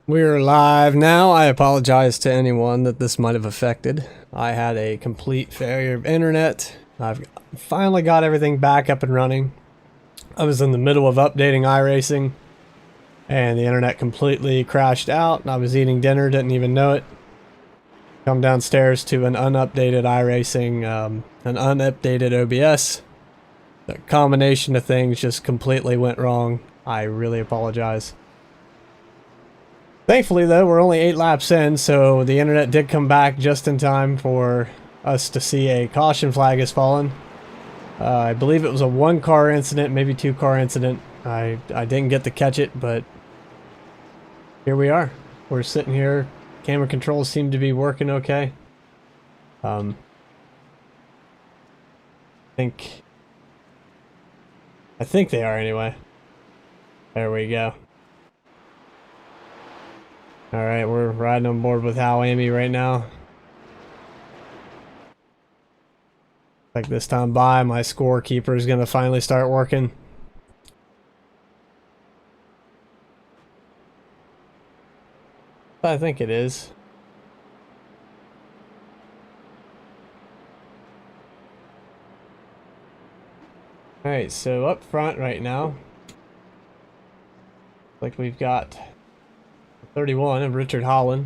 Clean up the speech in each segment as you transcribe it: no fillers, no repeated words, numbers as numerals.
We're live now. I apologize to anyone that this might have affected. I had a complete failure of internet. I've finally got everything back up and running. I was in the middle of updating iRacing and the internet completely crashed out. I was eating dinner, didn't even know it. Come downstairs to an unupdated iRacing, an unupdated OBS. The combination of things just completely went wrong. I really apologize. Thankfully, though, we're only 8 laps in, so the internet did come back just in time for us to see a caution flag has fallen. I believe it was a 1-car incident, maybe 2-car incident. I didn't get to catch it, but here we are. We're sitting here. Camera controls seem to be working okay. I think they are anyway. There we go. Alright, we're riding on board with Hal Amy right now. Like this time by, my scorekeeper is going to finally start working. I think it is. Alright, so up front right now, like we've got 31 of Richard Holland.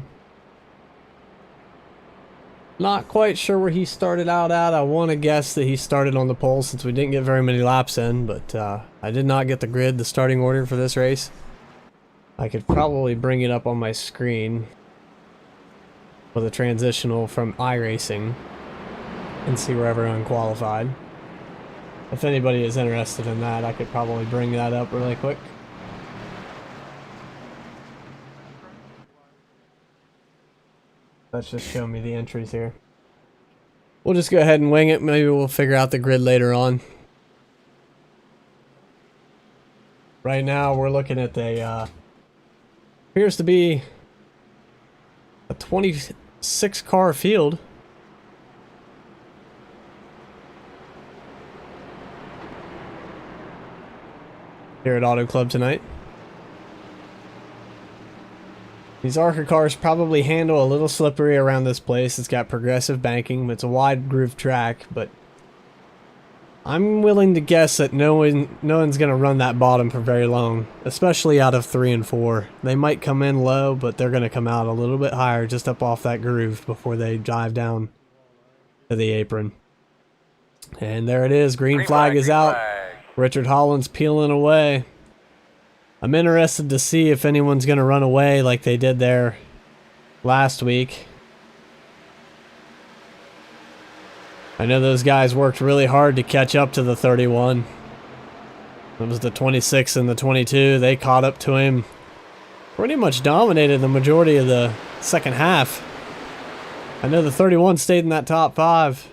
Not quite sure where he started out at. I want to guess that he started on the pole since we didn't get very many laps in, but I did not get the grid, the starting order for this race. I could probably bring it up on my screen with a transitional from iRacing and see where everyone qualified. If anybody is interested in that, I could probably bring that up really quick. Let's just show me the entries here. We'll just go ahead and wing it. Maybe we'll figure out the grid later on. Right now we're looking at a appears to be a 26-car field. Here at Auto Club tonight. These ARCA cars probably handle a little slippery around this place. It's got progressive banking. It's a wide groove track, but I'm willing to guess that no one's going to run that bottom for very long, especially out of 3 and 4. They might come in low, but they're going to come out a little bit higher just up off that groove before they dive down to the apron. And there it is. Green flag is out. Richard Holland's peeling away. I'm interested to see if anyone's going to run away like they did there last week. I know those guys worked really hard to catch up to the 31. It was the 26 and the 22. They caught up to him. Pretty much dominated the majority of the second half. I know the 31 stayed in that top 5.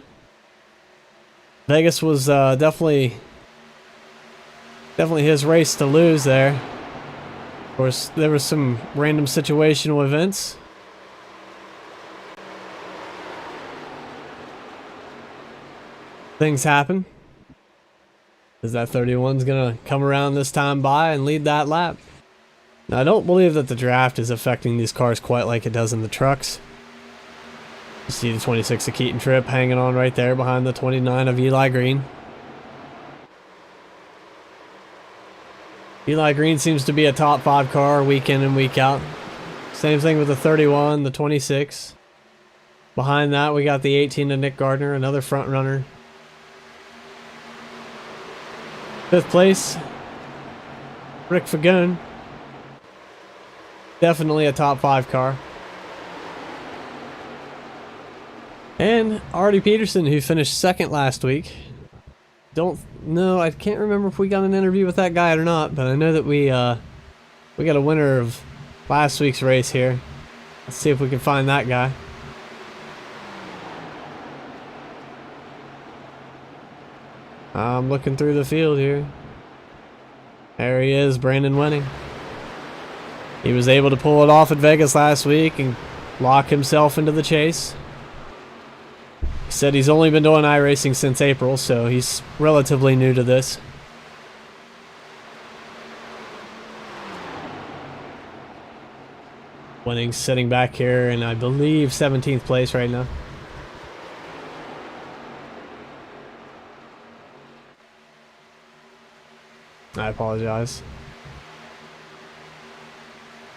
Vegas was definitely his race to lose there. Of course, there was some random situational events. Things happen. Is that 31's gonna come around this time by and lead that lap? Now, I don't believe that the draft is affecting these cars quite like it does in the trucks. You see the 26 of Keaton Tripp hanging on right there behind the 29 of Eli Green. Eli Green seems to be a top 5 car week in and week out. Same thing with the 31, the 26. Behind that, we got the 18 of Nick Gardner, another front runner. 5th place, Rick Fagone. Definitely a top 5 car. And Artie Peterson, who finished 2nd last week. Don't know, I can't remember if we got an interview with that guy or not, but I know that we got a winner of last week's race here. Let's see if we can find that guy. I'm looking through the field here. There he is, Brandon Winning. He was able to pull it off at Vegas last week and lock himself into the chase. He said he's only been doing iRacing since April, so he's relatively new to this. Winning, sitting back here in, I believe, 17th place right now. I apologize.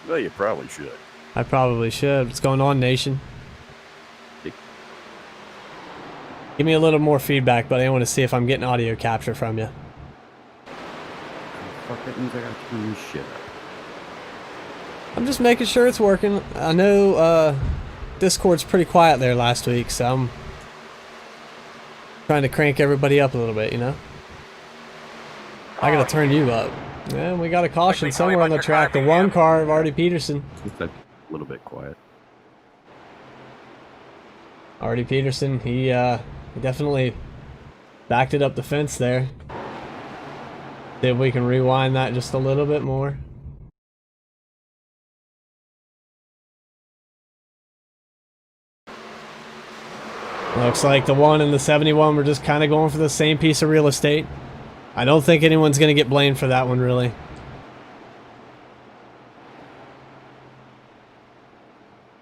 Well, you probably should. I probably should. What's going on, nation? Give me a little more feedback, but I want to see if I'm getting audio capture from you. Fuck, that means I gotta turn this shit up. I'm just making sure it's working. I know Discord's pretty quiet there last week, so I'm trying to crank everybody up a little bit, you know? I gotta turn you up. Yeah, we got a caution somewhere on the track. The one car of Artie Peterson. It's a little bit quiet. Artie Peterson, he definitely backed it up the fence there. See if we can rewind that just a little bit more. Looks like the one and the 71 were just kind of going for the same piece of real estate. I don't think anyone's going to get blamed for that one, really.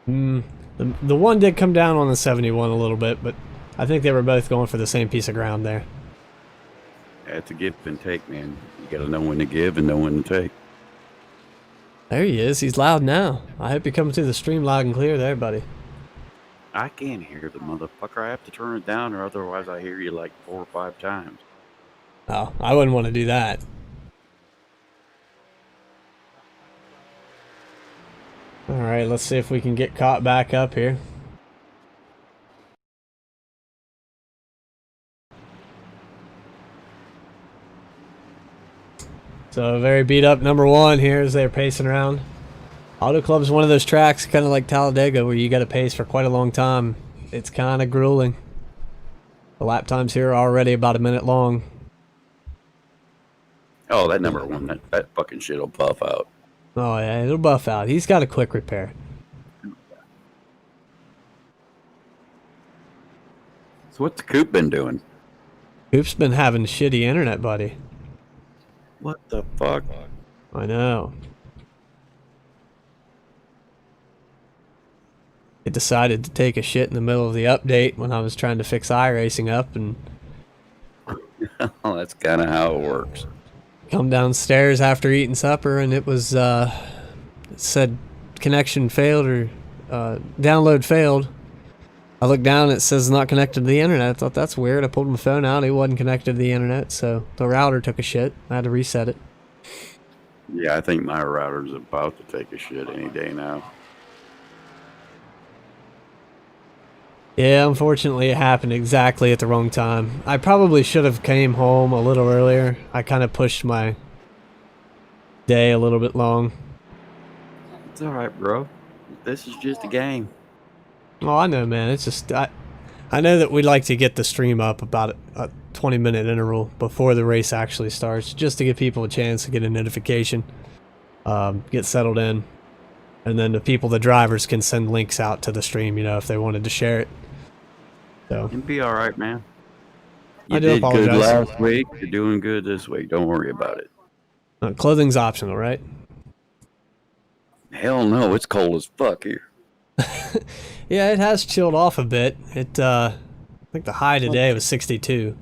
The one did come down on the 71 a little bit, but I think they were both going for the same piece of ground there. It's a give and take, man. You gotta know when to give and know when to take. There he is. He's loud now. I hope you're coming through the stream loud and clear there, buddy. I can't hear the motherfucker. I have to turn it down, or otherwise I hear you like 4 or 5 times. Oh, I wouldn't want to do that. Alright, let's see if we can get caught back up here. So a very beat up number one here as they're pacing around. Auto Club's one of those tracks, kind of like Talladega, where you got to pace for quite a long time. It's kind of grueling. The lap times here are already about a minute long. Oh, that number one, that fucking shit'll buff out. Oh yeah, it'll buff out. He's got a quick repair. So what's the Coop been doing? Coop's been having shitty internet, buddy. What the fuck? I know. It decided to take a shit in the middle of the update when I was trying to fix iRacing up, and Oh, that's kind of how it works. come downstairs after eating supper, and it was it said connection failed or download failed. I looked down, it says not connected to the internet. I thought that's weird. I pulled my phone out, it wasn't connected to the internet, so the router took a shit. I had to reset it. Yeah, I think my router's about to take a shit any day now. Yeah, unfortunately it happened exactly at the wrong time. I probably should have came home a little earlier. I kind of pushed my day a little bit long. It's alright, bro. This is just a game. Oh, I know, man. It's just, I know that we'd like to get the stream up about a 20-minute interval before the race actually starts, just to give people a chance to get a notification, get settled in, and then the drivers can send links out to the stream, you know, if they wanted to share it. So You'll be alright, man. You I do did apologize. good last week. You're doing good this week. Don't worry about it. Clothing's optional, right? Hell no, it's cold as fuck here. Yeah, it has chilled off a bit. It, I think the high today was 62.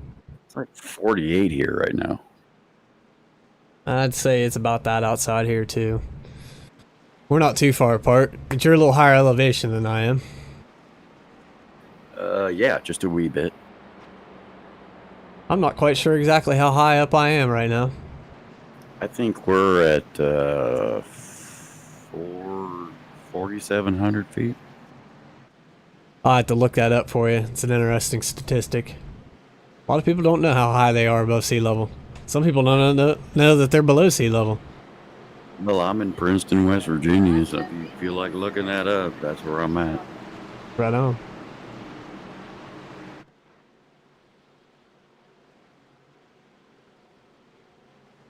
It's like 48 here right now. I'd say it's about that outside here too. We're not too far apart, but you're a little higher elevation than I am. Yeah, just a wee bit. I'm not quite sure exactly how high up I am right now. I think we're at 4,700 feet. I'll have to look that up for you. It's an interesting statistic. A lot of people don't know how high they are above sea level. Some people don't know that they're below sea level. Well, I'm in Princeton, West Virginia, so if you feel like looking that up, that's where I'm at. Right on.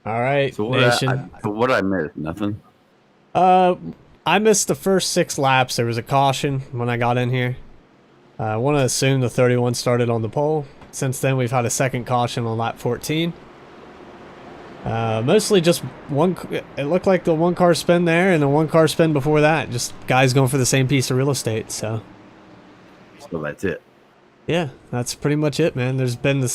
All right, So nation. what I missed? Nothing? I missed the first 6 laps. There was a caution when I got in here. I want to assume the 31 started on the pole. Since then, we've had a second caution on lap 14. Mostly just one. It looked like the one car spin there and the one car spin before that. Just guys going for the same piece of real estate. So that's it. yeah, that's pretty much it, man. There's been the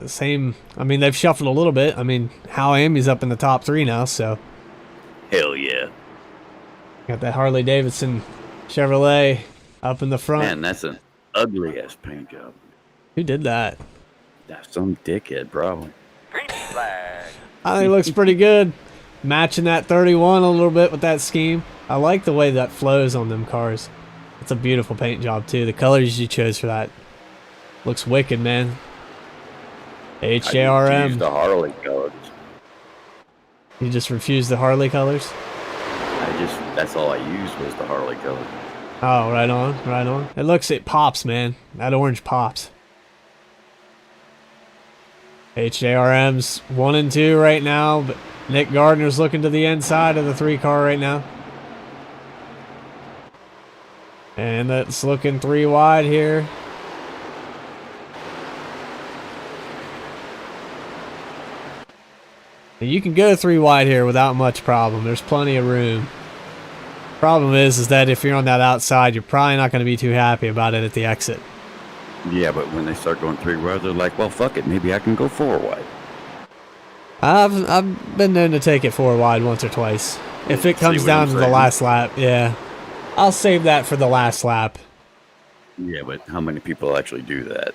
same. I mean, they've shuffled a little bit. I mean, Hal Amy's up in the top 3 now. So Hell yeah. got that Harley Davidson Chevrolet up in the front. Man, that's an ugly ass paint job. Who did that? That's some dickhead, probably. Green flag. I think it looks pretty good. Matching that 31 a little bit with that scheme. I like the way that flows on them cars. It's a beautiful paint job too. The colors you chose for that looks wicked, man. I used HJRM. the Harley colors. You just refused the Harley colors? That's all I used was the Harley colors. Oh, right on, right on. It pops, man. That orange pops. HJRM's 1 and 2 right now, but Nick Gardner's looking to the inside of the 3 car right now. And that's looking 3 wide here. You can go 3 wide here without much problem. There's plenty of room. Problem is that if you're on that outside, you're probably not going to be too happy about it at the exit. Yeah, but when they start going 3 wide, they're like, well, fuck it. Maybe I can go 4 wide. I've been known to take it 4 wide once or twice. If it comes down to the last lap, yeah. I'll save that for the last lap. Yeah, but how many people actually do that?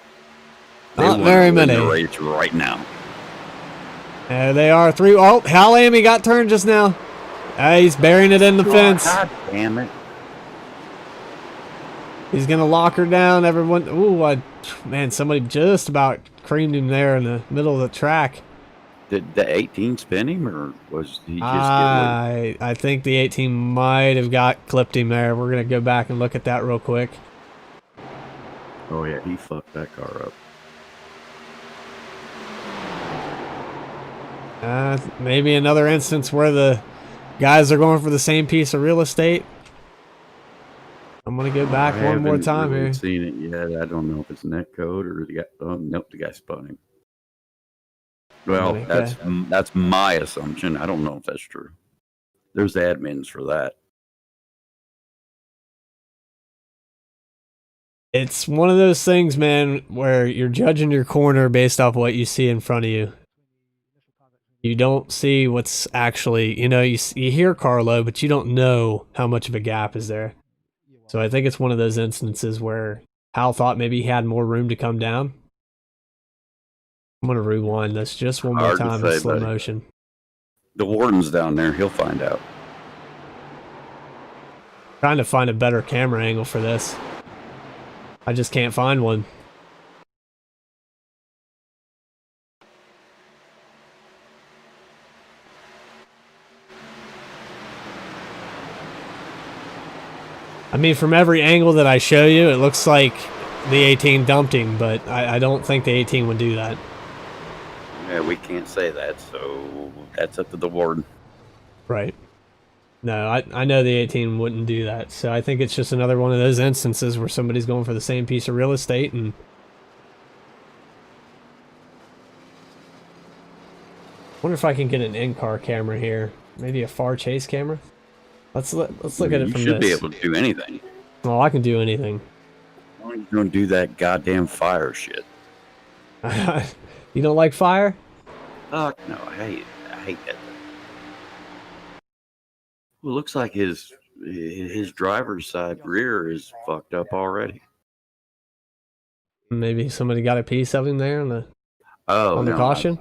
Not very many. The race right now. There they are. 3. Oh, Hal Amy got turned just now. He's burying it in the fence. God damn it. He's going to lock her down. Everyone. Ooh, man, somebody just about creamed him there in the middle of the track. Did the 18 spin him, or was he just I think the 18 might have clipped him there. We're going to go back and look at that real quick. Oh, yeah, he fucked that car up. Maybe another instance where the guys are going for the same piece of real estate. I'm going to go back one more time here. I haven't seen it yet. I don't know if it's net code or the guy. Oh, nope, the guy spun him. Well, Okay. that's my assumption. I don't know if that's true. There's admins for that. It's one of those things, man, where you're judging your corner based off what you see in front of you. You don't see what's actually, you hear Carlo, but you don't know how much of a gap is there. So I think it's one of those instances where Hal thought maybe he had more room to come down. I'm going to rewind this just one more time in slow motion. The warden's down there. He'll find out. Trying to find a better camera angle for this. I just can't find one. I mean, from every angle that I show you, it looks like the 18 dumped him, but I don't think the 18 would do that. Yeah, we can't say that, so that's up to the warden. Right. No, I know the 18 wouldn't do that, so I think it's just another one of those instances where somebody's going for the same piece of real estate and... wonder if I can get an in-car camera here. Maybe a far chase camera? Let's look at it from this. You should be able to do anything. Well, I can do anything. Why don't you don't do that goddamn fire shit? You don't like fire? No, I hate that. Well, it looks like his driver's side rear is fucked up already. Maybe somebody got a piece of him there on the no, caution.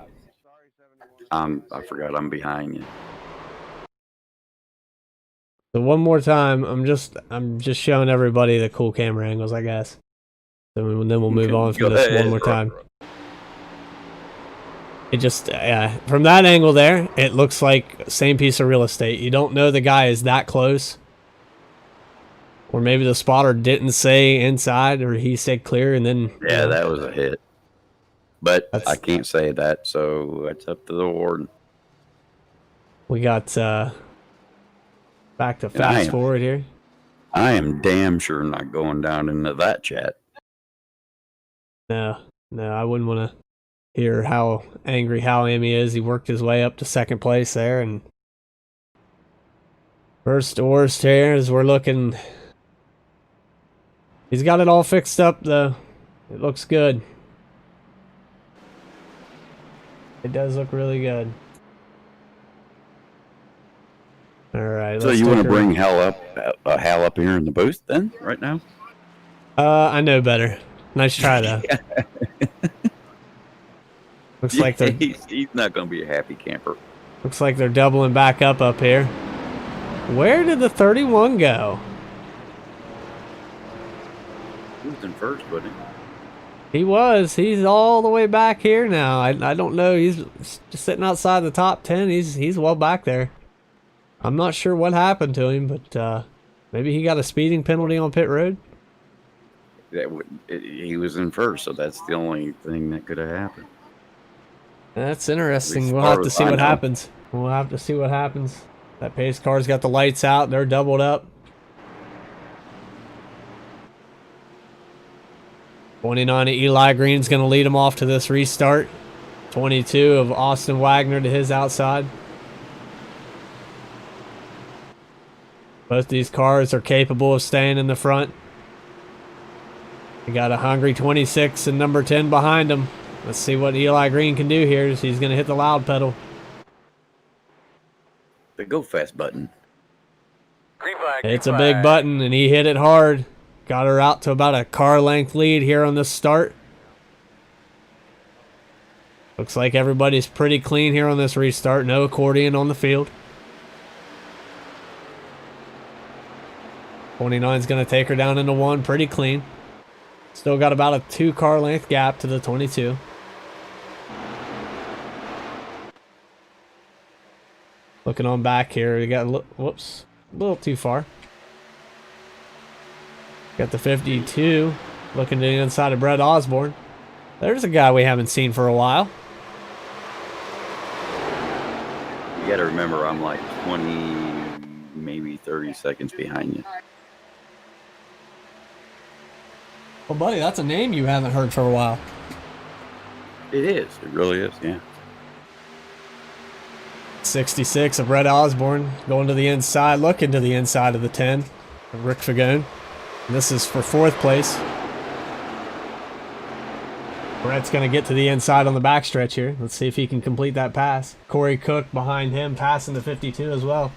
I forgot I'm behind you. So one more time, I'm just showing everybody the cool camera angles, I guess. So then we'll move on from this one more time. It just, from that angle there, it looks like same piece of real estate. You don't know the guy is that close. Or maybe the spotter didn't say inside, or he said clear, and then... Yeah, that was a hit. But I can't say that, so it's up to the warden. We got, back to fast forward here. I am damn sure not going down into that chat. No, I wouldn't want to hear how angry Howie is. He worked his way up to second place there, and first to worst here as we're looking. He's got it all fixed up though. It looks good. It does look really good. All right. So you want to bring Hal up here in the booth then, right now? I know better. Nice try though. Looks like they're. He's not going to be a happy camper. Looks like they're doubling back up here. Where did the 31 go? He was in first, wasn't he? He was. He's all the way back here now. I don't know. He's just sitting outside the top 10. He's well back there. I'm not sure what happened to him, but maybe he got a speeding penalty on pit road. He was in first, so that's the only thing that could have happened. That's interesting. We'll have to see what happens. We'll have to see what happens. That pace car's got the lights out. They're doubled up. 29 of Eli Green's going to lead him off to this restart. 22 of Austin Wagner to his outside. Both these cars are capable of staying in the front. We got a hungry 26 and number 10 behind him. Let's see what Eli Green can do here. He's going to hit the loud pedal. The go fast button. It's a big button, and he hit it hard. Got her out to about a car length lead here on this start. Looks like everybody's pretty clean here on this restart. No accordion on the field. 29's going to take her down into one pretty clean. Still got about a 2 car length gap to the 22. Looking on back here, we got whoops, a little too far. Got the 52 looking to the inside of Brett Osborne. There's a guy we haven't seen for a while. You got to remember, I'm like 20, maybe 30 seconds behind you. Well, buddy, that's a name you haven't heard for a while. It is. It really is, yeah. 66 of Brett Osborne going to the inside, looking to the inside of the 10 of Rick Fagone. And this is for 4th place. Brett's going to get to the inside on the backstretch here. Let's see if he can complete that pass. Corey Cook behind him, passing the 52 as well.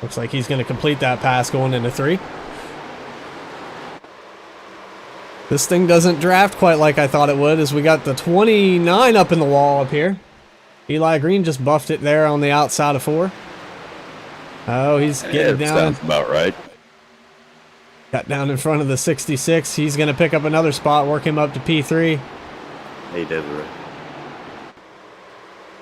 Looks like he's going to complete that pass going into 3. This thing doesn't draft quite like I thought it would, as we got the 29 up in the wall up here. Eli Green just buffed it there on the outside of 4. Oh, he's getting down. Sounds about right. Got down in front of the 66. He's going to pick up another spot, work him up to P3. He did right.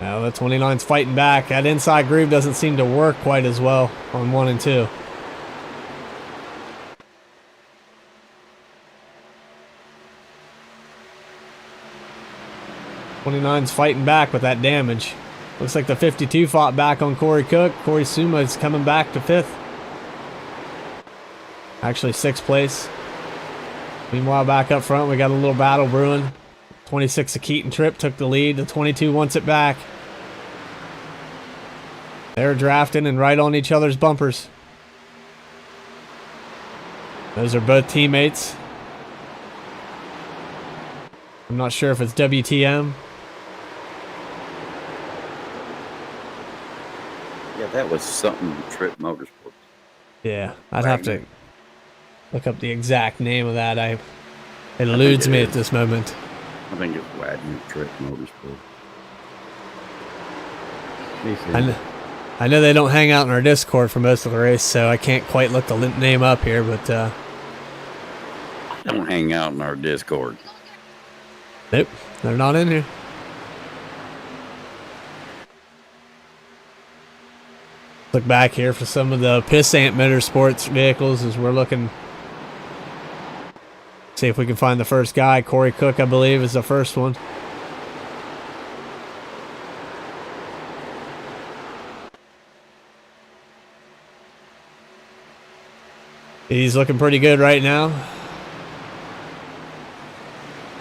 Now the 29's fighting back. That inside groove doesn't seem to work quite as well on 1 and 2. '29's fighting back with that damage. Looks like the 52 fought back on Corey Cook. Corey Suma is coming back to 5th. Actually 6th place. Meanwhile, back up front, we got a little battle brewing. 26 of Keaton Tripp took the lead. The 22 wants it back. They're drafting and right on each other's bumpers. Those are both teammates. I'm not sure if it's WTM. Yeah, that was something Tripp Motorsports. Yeah, I'd have to look up the exact name of that. It eludes me at this moment. I think it's Wagner Tripp Motorsports. I know they don't hang out in our Discord for most of the race, so I can't quite look the name up here, but don't hang out in our Discord. Nope, they're not in here. Look back here for some of the Pissant Motorsports vehicles as we're looking. See if we can find the first guy. Corey Cook, I believe, is the first one. He's looking pretty good right now.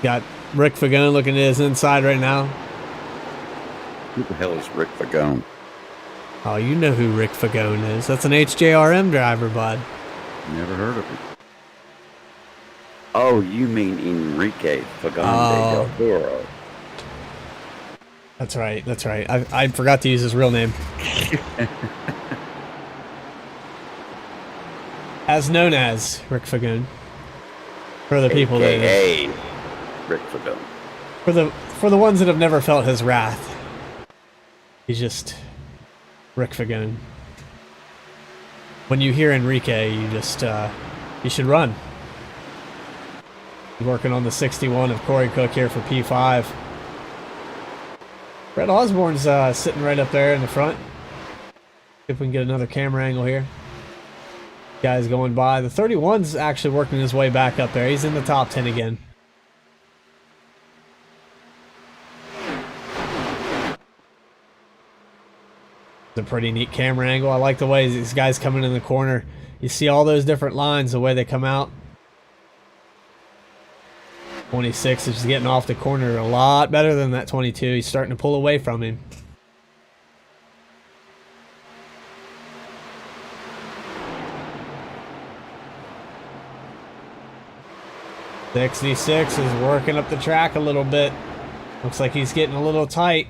Got Rick Fagone looking at his inside right now. Who the hell is Rick Fagone? Oh, you know who Rick Fagone is. That's an HJRM driver, bud. Never heard of him. Oh, you mean Enrique Fagone del Toro. That's right. That's right. I forgot to use his real name. As known as Rick Fagone. For the people AKA Rick Fagone. For the ones that have never felt his wrath. He's just Rick Fagone. When you hear Enrique, you just you should run. Working on the 61 of Corey Cook here for P5. Brett Osborne's sitting right up there in the front. See if we can get another camera angle here. Guys going by. The 31's actually working his way back up there. He's in the top 10 again. It's a pretty neat camera angle. I like the way these guys coming in the corner. You see all those different lines, the way they come out. 26 is getting off the corner a lot better than that 22. He's starting to pull away from him. .66 is working up the track a little bit. Looks like he's getting a little tight.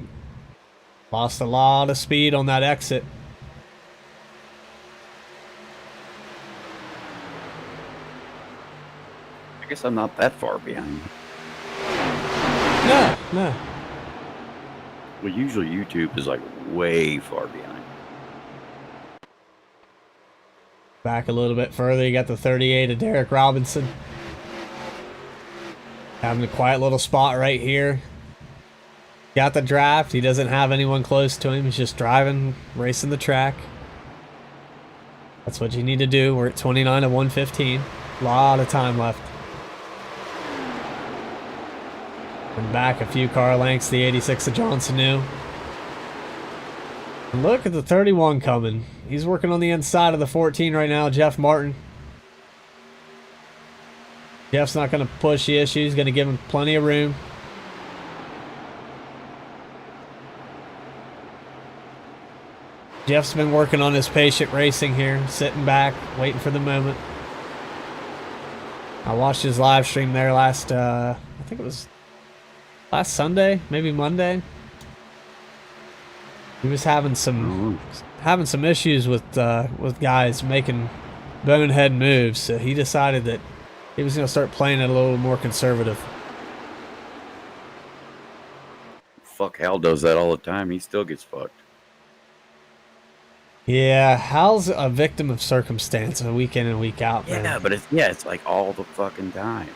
Lost a lot of speed on that exit. I guess I'm not that far behind. No. Well, usually YouTube is like way far behind. Back a little bit further, you got the 38 of Derek Robinson. Having a quiet little spot right here. Got the draft. He doesn't have anyone close to him. He's just driving, racing the track. That's what you need to do. We're at 29 of 115. A lot of time left. And back a few car lengths, the 86 of Johnson New. And look at the 31 coming. He's working on the inside of the 14 right now, Jeff Martin. Jeff's not going to push the issue. He's going to give him plenty of room. Jeff's been working on his patient racing here, sitting back, waiting for the moment. I watched his live stream there last, I think it was last Sunday, maybe Monday. He was having some issues with guys making bonehead moves, so he decided that he was going to start playing it a little more conservative. Fuck, Hal does that all the time. He still gets fucked. Yeah, Hal's a victim of circumstance, week in and week out, man. Yeah, but it's like all the fucking time.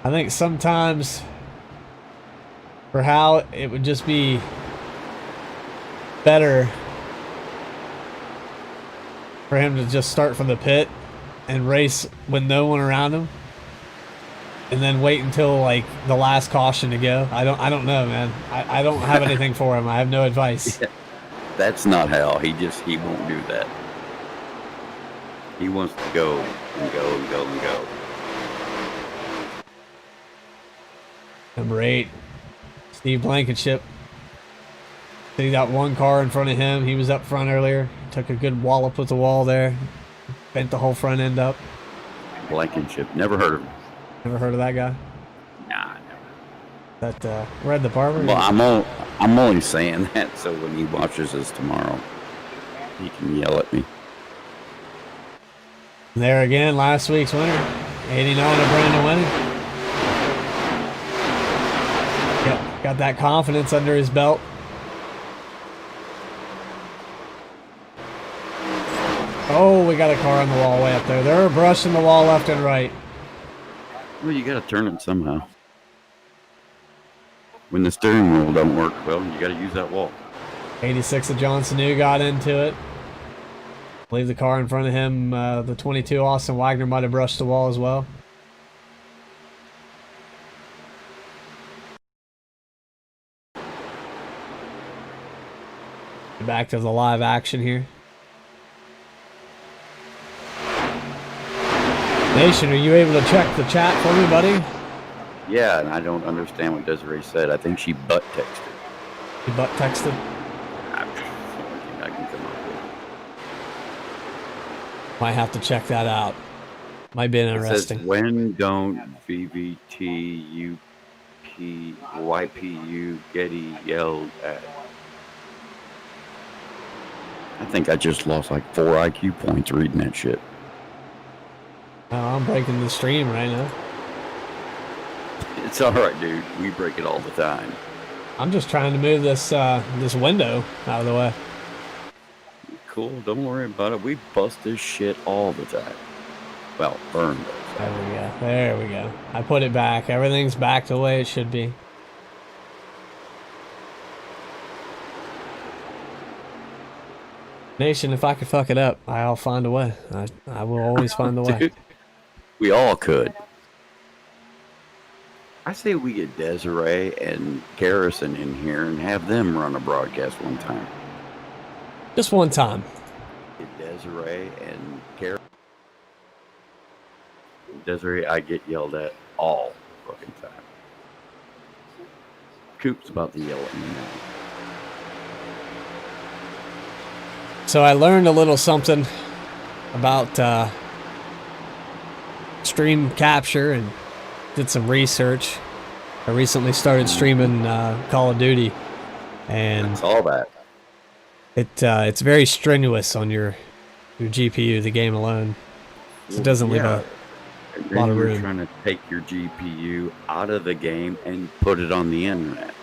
I think sometimes for Hal, it would just be better for him to just start from the pit and race with no one around him, and then wait until like the last caution to go. I don't know, man. I don't have anything for him. I have no advice. Yeah, that's not Hal. He won't do that. He wants to go and go and go and go. Number 8, Steve Blankenship. He got one car in front of him. He was up front earlier. Took a good wallop with the wall there. Bent the whole front end up. Blankenship. Never heard of him. Never heard of that guy? Nah, never. That Red the Barber? Well, I'm only saying that so when he watches this tomorrow, he can yell at me. There again, last week's winner. 89 of Brandon Winning. Got that confidence under his belt. Oh, we got a car on the wall way up there. They're brushing the wall left and right. Well, you got to turn it somehow. When the steering wheel don't work, well, you got to use that wall. 86 of Johnson New got into it. I believe the car in front of him, the 22 Austin Wagner, might have brushed the wall as well. Back to the live action here. Nation, are you able to check the chat for me, buddy? Yeah, and I don't understand what Desiree said. I think she butt texted. You butt texted? I can come up with. Might have to check that out. Might be interesting. It says, when don't VVT, UP, YPU, Getty yelled at? I think I just lost like 4 IQ points reading that shit. Oh, I'm breaking the stream right now. It's alright, dude. We break it all the time. I'm just trying to move this this window out of the way. Cool, don't worry about it. We bust this shit all the time. Well, burn those. There we go. There we go. I put it back. Everything's back the way it should be. Nation, if I could fuck it up, I'll find a way. I will always find a way. Dude, we all could. I say we get Desiree and Garrison in here and have them run a broadcast one time. Just one time. Get Desiree and Garrison. Desiree, I get yelled at all fucking time. Coop's about to yell at me now. So I learned a little something about stream capture and did some research. I recently started streaming Call of Duty, and I saw that. It's very strenuous on your GPU, the game alone. So it doesn't leave a lot of room. You're trying to take your GPU out of the game and put it on the internet.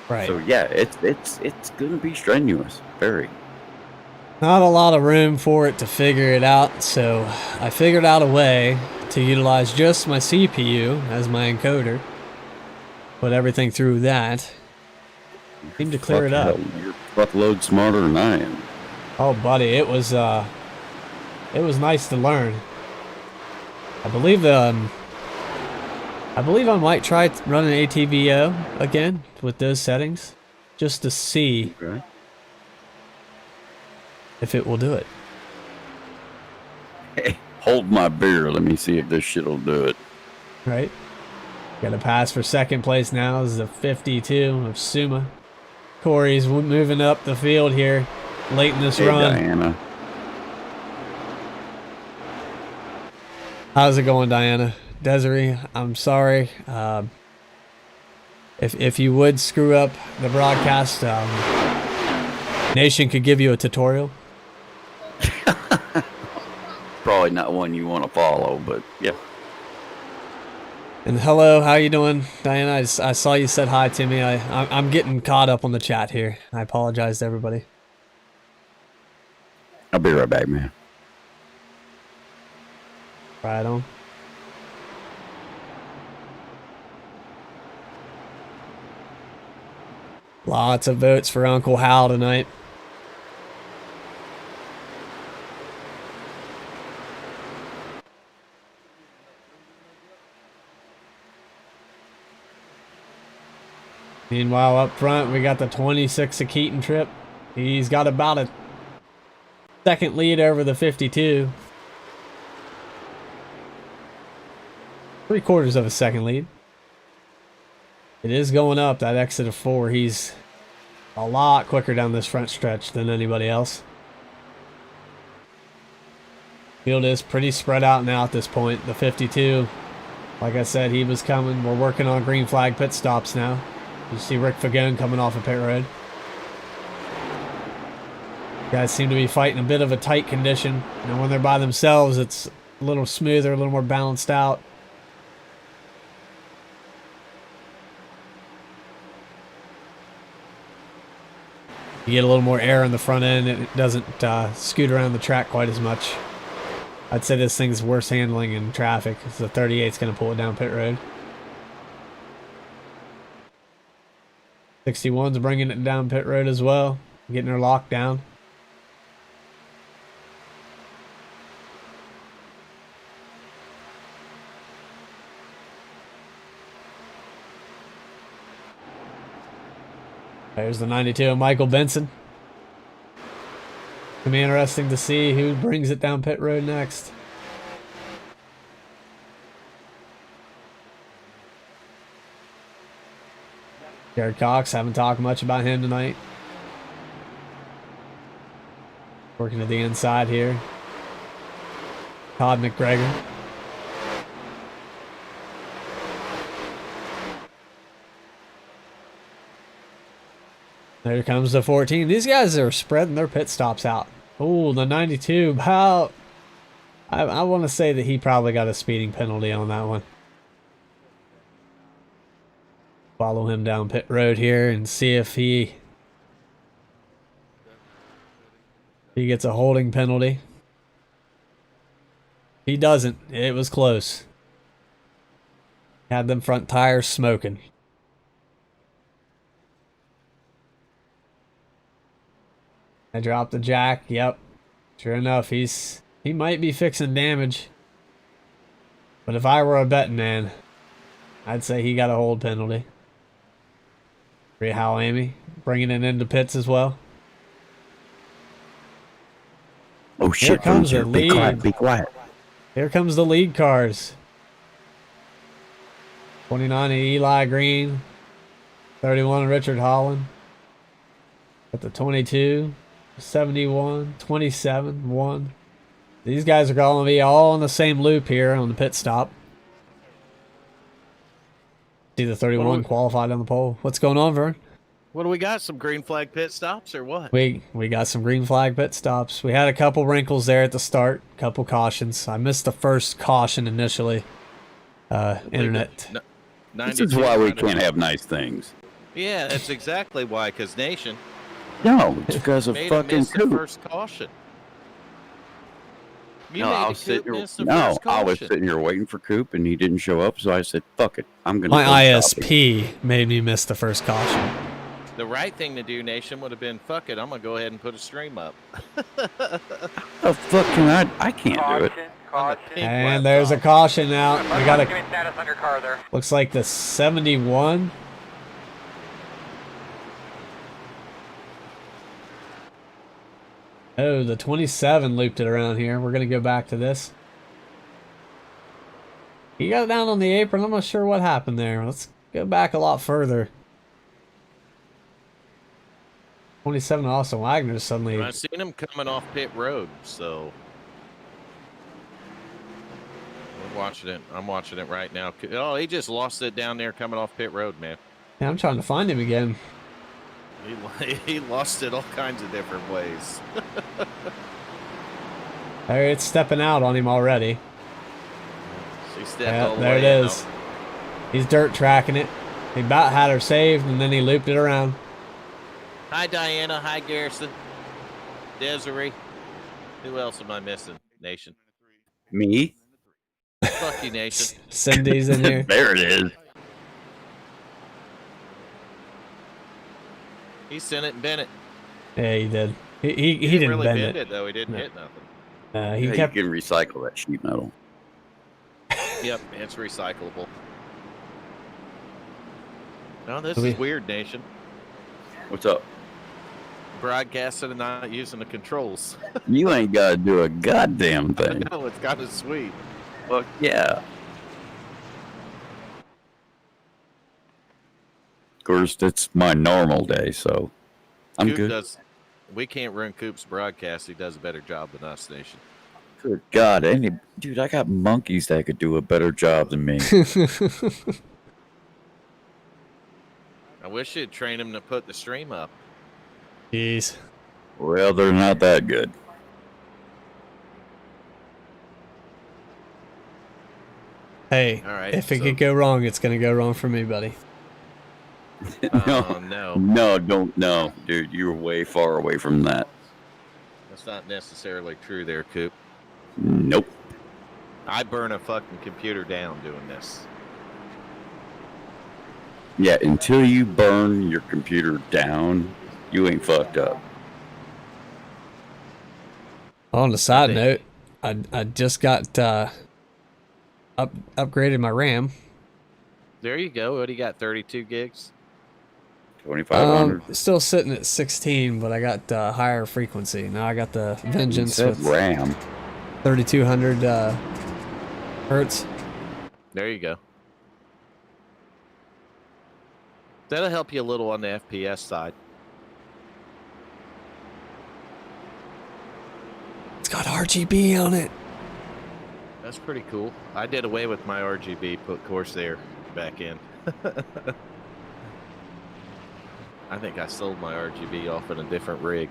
Right. So yeah, it's gonna be strenuous, very. Not a lot of room for it to figure it out, so I figured out a way to utilize just my CPU as my encoder. Put everything through that. Seemed to clear it up. You're fuckload smarter than I am. Oh, buddy, it was nice to learn. I believe I might try running ATVO again with those settings, just to see if it will do it. Hey, hold my beer. Let me see if this shit'll do it. Right. Got a pass for second place now. This is a 52 of Suma. Corey's moving up the field here late in this run. Diana. How's it going, Diana? Desiree, I'm sorry. If you would screw up the broadcast, Nation could give you a tutorial. Probably not one you want to follow, but yeah. And hello, how you doing, Diana? I saw you said hi to me. I'm getting caught up on the chat here. I apologize to everybody. I'll be right back, man. Right on. Lots of votes for Uncle Hal tonight. Meanwhile, up front, we got the 26 of Keaton Trip. He's got about a second lead over the 52. 3/4 of a second lead. It is going up, that exit of 4. He's a lot quicker down this front stretch than anybody else. Field is pretty spread out now at this point. The 52, like I said, he was coming. We're working on green flag pit stops now. You see Rick Fagone coming off of pit road. Guys seem to be fighting a bit of a tight condition. And when they're by themselves, it's a little smoother, a little more balanced out. You get a little more air in the front end, and it doesn't scoot around the track quite as much. I'd say this thing's worse handling in traffic. The 38's going to pull it down pit road. 61's bringing it down pit road as well, getting her locked down. There's the 92 of Michael Benson. It'll be interesting to see who brings it down pit road next. Jared Cox, haven't talked much about him tonight. Working to the inside here. Todd McGregor. There comes the 14. These guys are spreading their pit stops out. Oh, the 92. How? I want to say that he probably got a speeding penalty on that one. Follow him down pit road here and see if he gets a holding penalty. He doesn't. It was close. Had them front tires smoking. I dropped the jack. Yep. Sure enough, he might be fixing damage. But if I were a betting man, I'd say he got a hold penalty. How Amy bringing it into pits as well. Oh shit! Here comes the lead. Be quiet. Be quiet. Here comes the lead cars. 29 Eli Green, 31 Richard Holland. At the 22, 71, 27, 1. These guys are going to be all on the same loop here on the pit stop. See the 31 qualified on the pole. What's going on, Vern? What do we got? Some green flag pit stops or what? We got some green flag pit stops. We had a couple wrinkles there at the start, couple cautions. I missed the first caution initially. Internet. This is why we can't have nice things. Yeah, that's exactly why. Because Nation. No, it's because of fucking the first caution. I was sitting here waiting for Coop, and he didn't show up, so I said, fuck it. I'm going to My ISP made me miss the first caution. The right thing to do, Nation, would have been, fuck it, I'm going to go ahead and put a stream up. The fuck can I can't do it. And there's a caution now. We got a status on your car there. Looks like the 71. Oh, the 27 looped it around here. We're going to go back to this. He got it down on the apron. I'm not sure what happened there. Let's go back a lot further. 27 Austin Wagner suddenly... I've seen him coming off pit road, so... I'm watching it right now. Oh, he just lost it down there coming off pit road, man. Yeah, I'm trying to find him again. He lost it all kinds of different ways. There, it's stepping out on him already. There it is. He's dirt tracking it. He about had her saved, and then he looped it around. Hi, Diana. Hi, Garrison. Desiree. Who else am I missing, Nation? Me? Fuck you, Nation. Cindy's in here. There it is. He sent it and bent it. Yeah, he did. He didn't really bend it though. He didn't hit nothing. He kept... You can recycle that sheet metal. Yep, it's recyclable. No, this is weird, Nation. What's up? Broadcasting and not using the controls. You ain't got to do a goddamn thing. No, it's kind of sweet. Fuck yeah. Of course, it's my normal day, so I'm Coop good. We can't run Coop's broadcast. He does a better job than us, Nation. Good God, dude, I got monkeys that could do a better job than me. I wish you'd train him to put the stream up. Jeez. Well, they're not that good. Hey, if it could go wrong, it's going to go wrong for me, buddy. No, don't. No, dude, you're way far away from that. That's not necessarily true there, Coop. Nope. I burn a fucking computer down doing this. Yeah, until you burn your computer down, you ain't fucked up. On a side note, I just got upgraded my RAM. There you go. What do you got? 32 gigs? 2500. Still sitting at 16, but I got higher frequency. Now I got the Vengeance with RAM. 3200 hertz. There you go. That'll help you a little on the FPS side. It's got RGB on it. That's pretty cool. I did away with my RGB, put Corsair back in. I think I sold my RGB off in a different rig.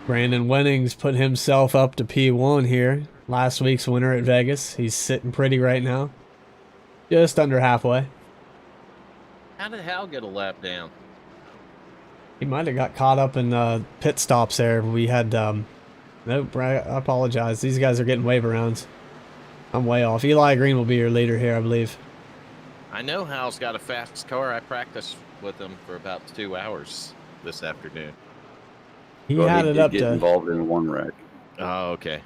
Brandon Wennings put himself up to P1 here. Last week's winner at Vegas. He's sitting pretty right now. Just under halfway. How did Hal get a lap down? He might have got caught up in pit stops there. We had, nope, I apologize. These guys are getting wave arounds. I'm way off. Eli Green will be your leader here, I believe. I know Hal's got a fast car. I practiced with him for about 2 hours this afternoon. He had it up get to... involved in one wreck. Oh, okay.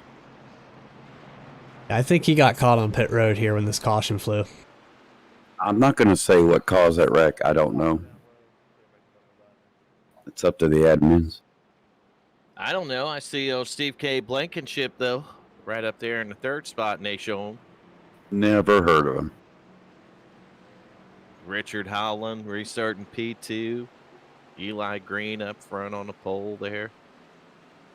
I think he got caught on pit road here when this caution flew. I'm not going to say what caused that wreck. I don't know. It's up to the admins. I don't know. I see Steve K. Blankenship, though, right up there in the third spot, and they show him. Never heard of him. Richard Holland restarting P2. Eli Green up front on the pole there.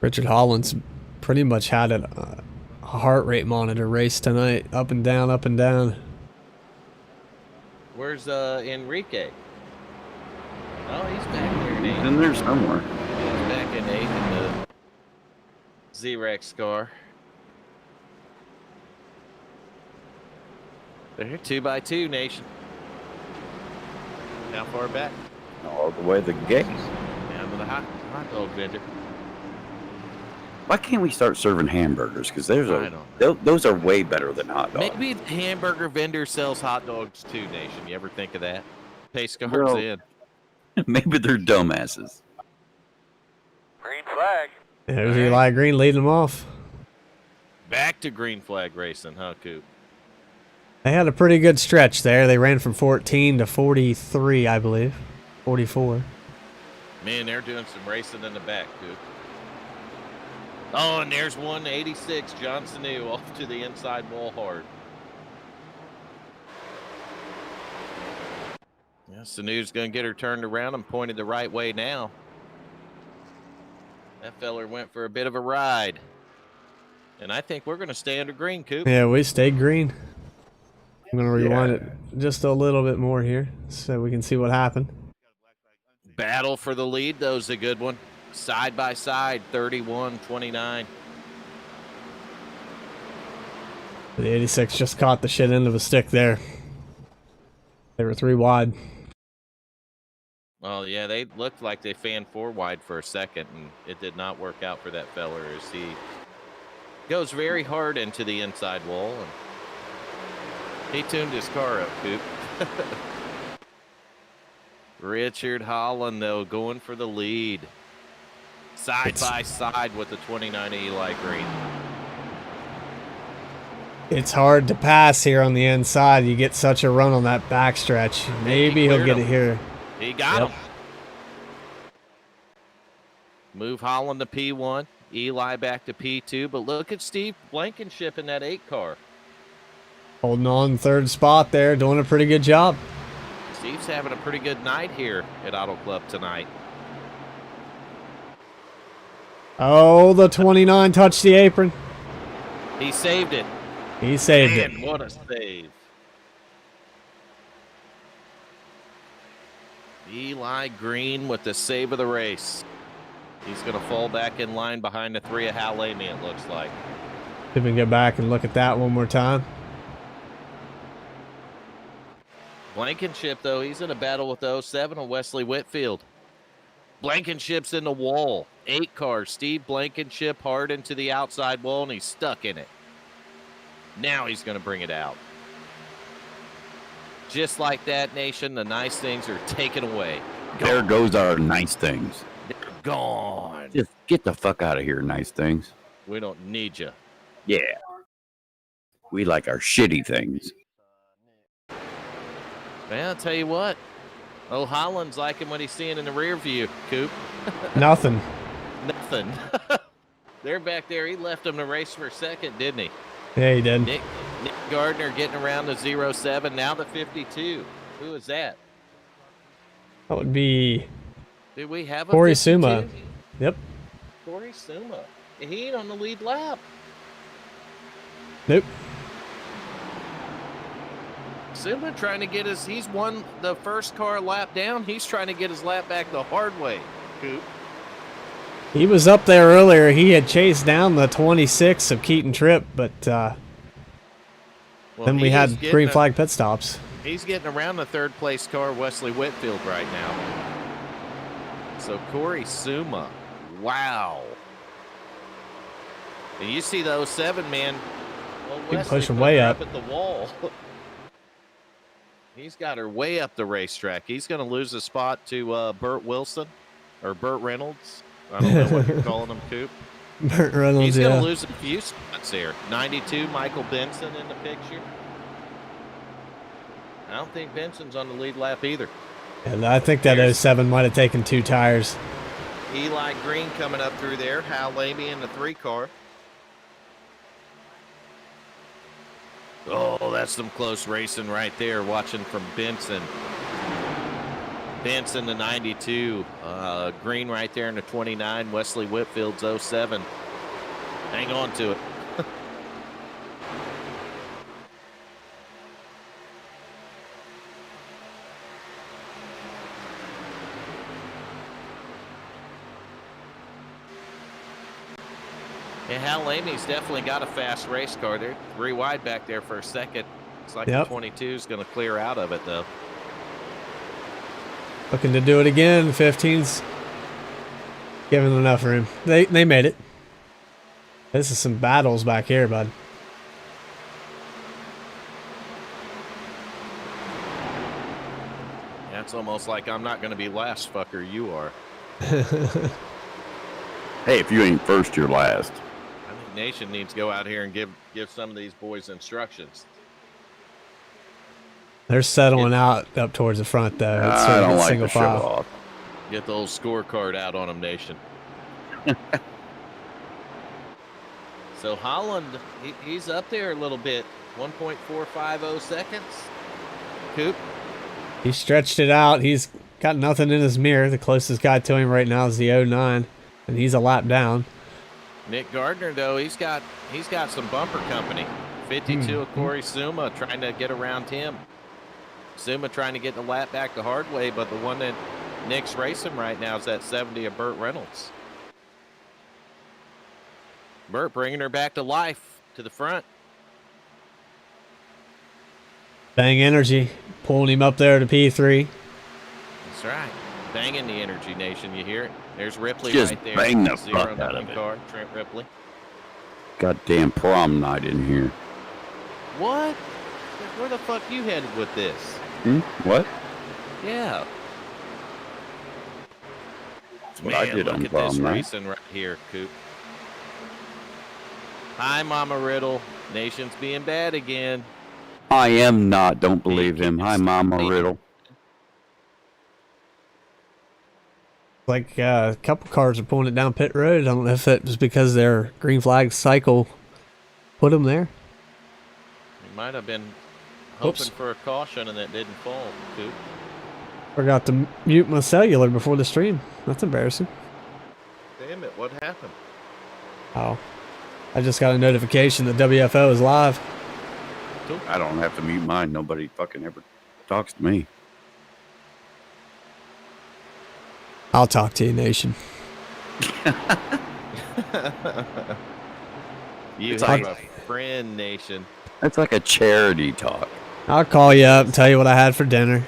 Richard Holland's pretty much had a heart rate monitor race tonight. Up and down, up and down. Where's Enrique? Oh, he's back there in He's eighth. in there somewhere. He's back in eighth in the Z-Rex car. They're 2x2, Nation. How far back? All the way to the gate. Down to the hot dog vendor. Why can't we start serving hamburgers? Because those are way better than hot dogs. Maybe the hamburger vendor sells hot dogs too, Nation. You ever think of that? Pace cars Well, in. Maybe they're dumbasses. Green flag. There's Eli Green leading them off. Back to green flag racing, huh, Coop? They had a pretty good stretch there. They ran from 14 to 43, I believe. 44. Man, they're doing some racing in the back, Coop. Oh, and there's 186, John Sanu off to the inside wall hard. Yeah, Sanu's going to get her turned around and pointed the right way now. That feller went for a bit of a ride. And I think we're going to stay under green, Coop. Yeah, we stayed green. I'm going to rewind it just a little bit more here so we can see what happened. Battle for the lead, though, is a good one. Side by side, 31-29. The 86 just caught the shit end of a stick there. They were 3 wide. Well, yeah, they looked like they fanned 4 wide for a second, and it did not work out for that feller as he goes very hard into the inside wall, and he tuned his car up, Coop. Richard Holland, though, going for the lead. Side by side with the 29 Eli Green. It's hard to pass here on the inside. You get such a run on that backstretch. Maybe he'll get it here. He got him. Move Holland to P1. Eli back to P2. But look at Steve Blankenship in that 8 car. Holding on third spot there. Doing a pretty good job. Steve's having a pretty good night here at Auto Club tonight. Oh, the 29 touched the apron. He saved it. He saved it. Man, what a save. Eli Green with the save of the race. He's going to fall back in line behind the 3 of Hal Amy, it looks like. See if we can get back and look at that one more time. Blankenship, though, he's in a battle with the 07 of Wesley Whitfield. Blankenship's in the wall. 8 cars. Steve Blankenship hard into the outside wall, and he's stuck in it. Now he's going to bring it out. Just like that, Nation, the nice things are taken away. There goes our nice things. They're gone. Just get the fuck out of here, nice things. We don't need you. Yeah. We like our shitty things. Man, I'll tell you what. Oh, Holland's liking what he's seeing in the rear view, Coop. Nothing. Nothing. They're back there. He left him to race for a second, didn't he? Yeah, he did. Nick Gardner getting around the 07. Now the 52. Who is that? That would be Did we have a Corey 52? Suma. Yep. Corey Suma. He ain't on the lead lap. Nope. Suma trying to get he's won the first car lap down. He's trying to get his lap back the hard way, Coop. He was up there earlier. He had chased down the 26 of Keaton Tripp, but Well, then we he had is getting green flag pit stops. He's getting around the third place car, Wesley Whitfield, right now. So Corey Suma, wow. And you see the 07 man. Well, He Wesley push him put way her up. at the wall. He's got her way up the racetrack. He's going to lose a spot to Burt Wilson or Burt Reynolds. I don't know what you're calling him, Coop. Burt Reynolds, He's going yeah. to lose a few spots there. 92, Michael Benson in the picture. I don't think Benson's on the lead lap either. And I think that 07 might have taken 2 tires. Eli Green coming up through there. Hal Lamy in the 3 car. Oh, that's some close racing right there. Watching from Benson. Benson the 92. Green right there in the 29. Wesley Whitfield's 07. Hang on to it. Yeah, Hal Lamy's definitely got a fast race car. They're 3 wide back there for a second. It's like Yep. the 22 is going to clear out of it, though. Looking to do it again. 15's giving them enough room. They made it. This is some battles back here, bud. Yeah, it's almost like I'm not going to be last, fucker. You are. Hey, if you ain't first, you're last. I think Nation needs to go out here and give some of these boys instructions. They're settling out up towards the front, though. It's I sort of don't like single to show file. off. Get the old scorecard out on them, Nation. So Holland, he's up there a little bit. 1.450 seconds. Coop. He stretched it out. He's got nothing in his mirror. The closest guy to him right now is the 09, and he's a lap down. Nick Gardner, though, he's got some bumper company. 52 of Corey Suma trying to get around him. Suma trying to get the lap back the hard way, but the one that Nick's racing right now is that 70 of Burt Reynolds. Burt bringing her back to life, to the front. Bang Energy pulling him up there to P3. That's right. Banging the Energy Nation, you hear it? There's Ripley Just right there. bang the Zero fuck out of nothing it. car, Trent Ripley. Goddamn prom night in here. What? Where the fuck you headed with this? What? Yeah. That's what I did look on at this prom night. racing right here, Coop. Hi, Mama Riddle. Nation's being bad again. I am not. Don't believe him. Hi, Mama Riddle. Like a couple cars are pulling it down pit road. I don't know if that was because their green flag cycle put them there. He might have been hoping Oops. for a caution and it didn't fall, Coop. Forgot to mute my cellular before the stream. That's embarrassing. Damn it, what happened? Oh. I just got a notification that WFO is live. I don't have to mute mine. Nobody fucking ever talks to me. I'll talk to you, Nation. You It's have like- a friend, Nation. That's like a charity talk. I'll call you up and tell you what I had for dinner.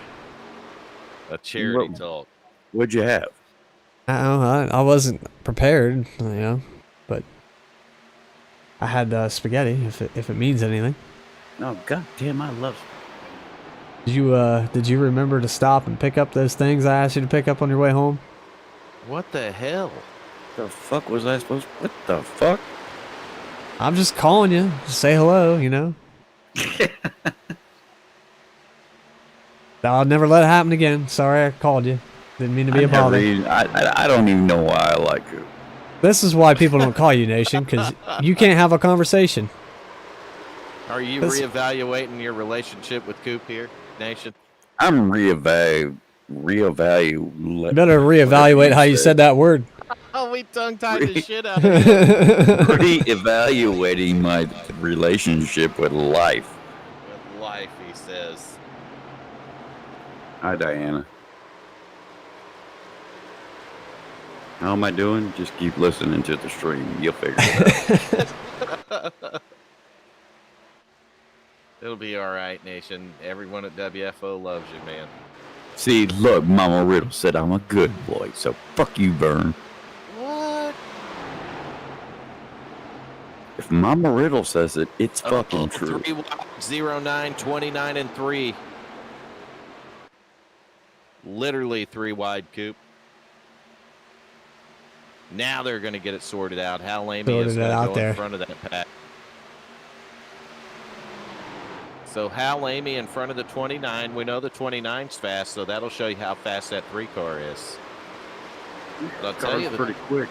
A charity What- talk. What'd you have? I wasn't prepared, you know, but I had spaghetti, if it means anything. No, goddamn, I love. Did you remember to stop and pick up those things I asked you to pick up on your way home? What the hell? The fuck was I supposed? What the fuck? I'm just calling you to say hello, you know. I'll never let it happen again. Sorry I called you. Didn't mean to be a bother. I don't even know why I like you. This is why people don't call you, Nation, because you can't have a conversation. Are you reevaluating your relationship with Coop here, Nation? I'm Better reevaluate how you said that word. Oh, we tongue-tied the shit out of him. Reevaluating my relationship with life. With life, he says. Hi, Diana. How am I doing? Just keep listening to the stream. You'll figure it out. It'll be all right, Nation. Everyone at WFO loves you, man. See, look, Mama Riddle said I'm a good boy, so fuck you, Vern. What? If Mama Riddle says it, it's fucking true. 3 0 9 29 and 3. Literally 3 wide, Coop. Now they're going to get it sorted out. Hal Lamy is going to go in front of that pack. So Hal Lamy in front of the 29. We know the 29's fast, so that'll show you how fast that 3 car is. But I'll tell you, the pretty quick.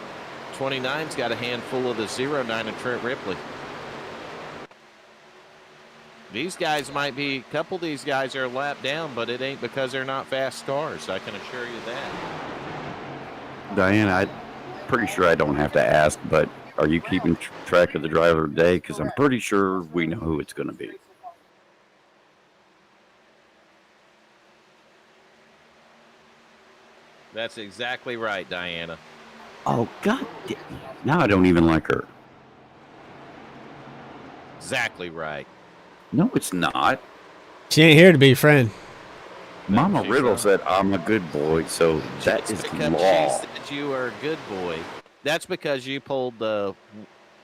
29's got a handful of the 09 and Trent Ripley. These guys might be, a couple of these guys are a lap down, but it ain't because they're not fast cars. I can assure you that. Diana, I'm pretty sure I don't have to ask, but are you keeping track of the driver of the day? Because I'm pretty sure we know who it's going to be. That's exactly right, Diana. Oh, God. Now I don't even like her. Exactly right. No, it's not. She ain't here to be friend. Mama Riddle said I'm a good boy, so that is because law. she said you are a good boy. That's because you pulled the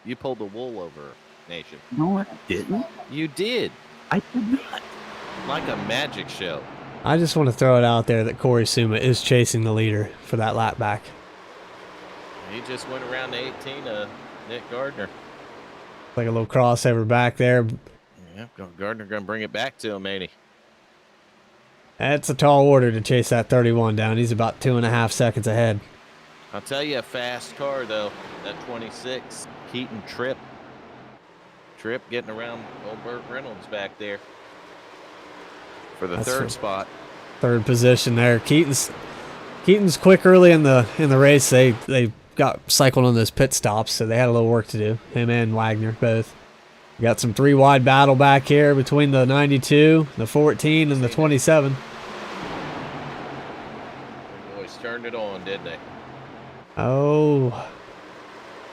wool over, Nation. No, I didn't. You did. I did not. Like a magic show. I just want to throw it out there that Corey Suma is chasing the leader for that lap back. He just went around the 18 of Nick Gardner. Like a little crossover back there. Yeah, Gardner going to bring it back to him, ain't he? That's a tall order to chase that 31 down. He's about 2.5 seconds ahead. I'll tell you, a fast car, though. That 26, Keaton Tripp. Tripp getting around old Burt Reynolds back there for the third spot. Third position there. Keaton's quick early in the race. They got cycled on those pit stops, so they had a little work to do. Him and Wagner both. We got some 3 wide battle back here between the 92, the 14, and the 27. The boys turned it on, didn't they? Oh,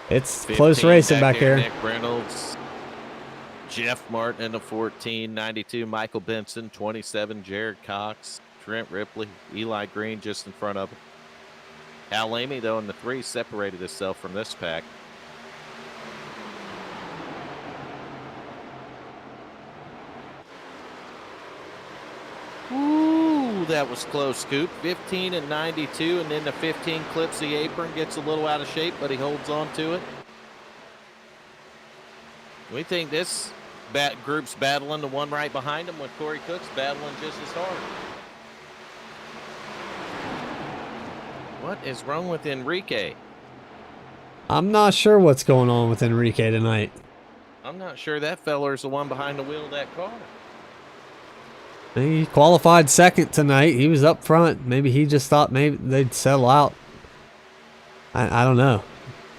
it's close racing back here. Nick Reynolds, Jeff Martin in the 14, 92, Michael Benson, 27, Jared Cox, Trent Ripley, Eli Green just in front of him. Hal Lamy, though, in the 3 separated himself from this pack. Ooh, that was close, Scoop. 15 and 92, and then the 15 clips the apron, gets a little out of shape, but he holds on to it. We think this group's battling the one right behind him with Corey Cook's battling just as hard. What is wrong with Enrique? I'm not sure what's going on with Enrique tonight. I'm not sure that feller's the one behind the wheel of that car. He qualified second tonight. He was up front. Maybe he just thought maybe they'd settle out. I don't know.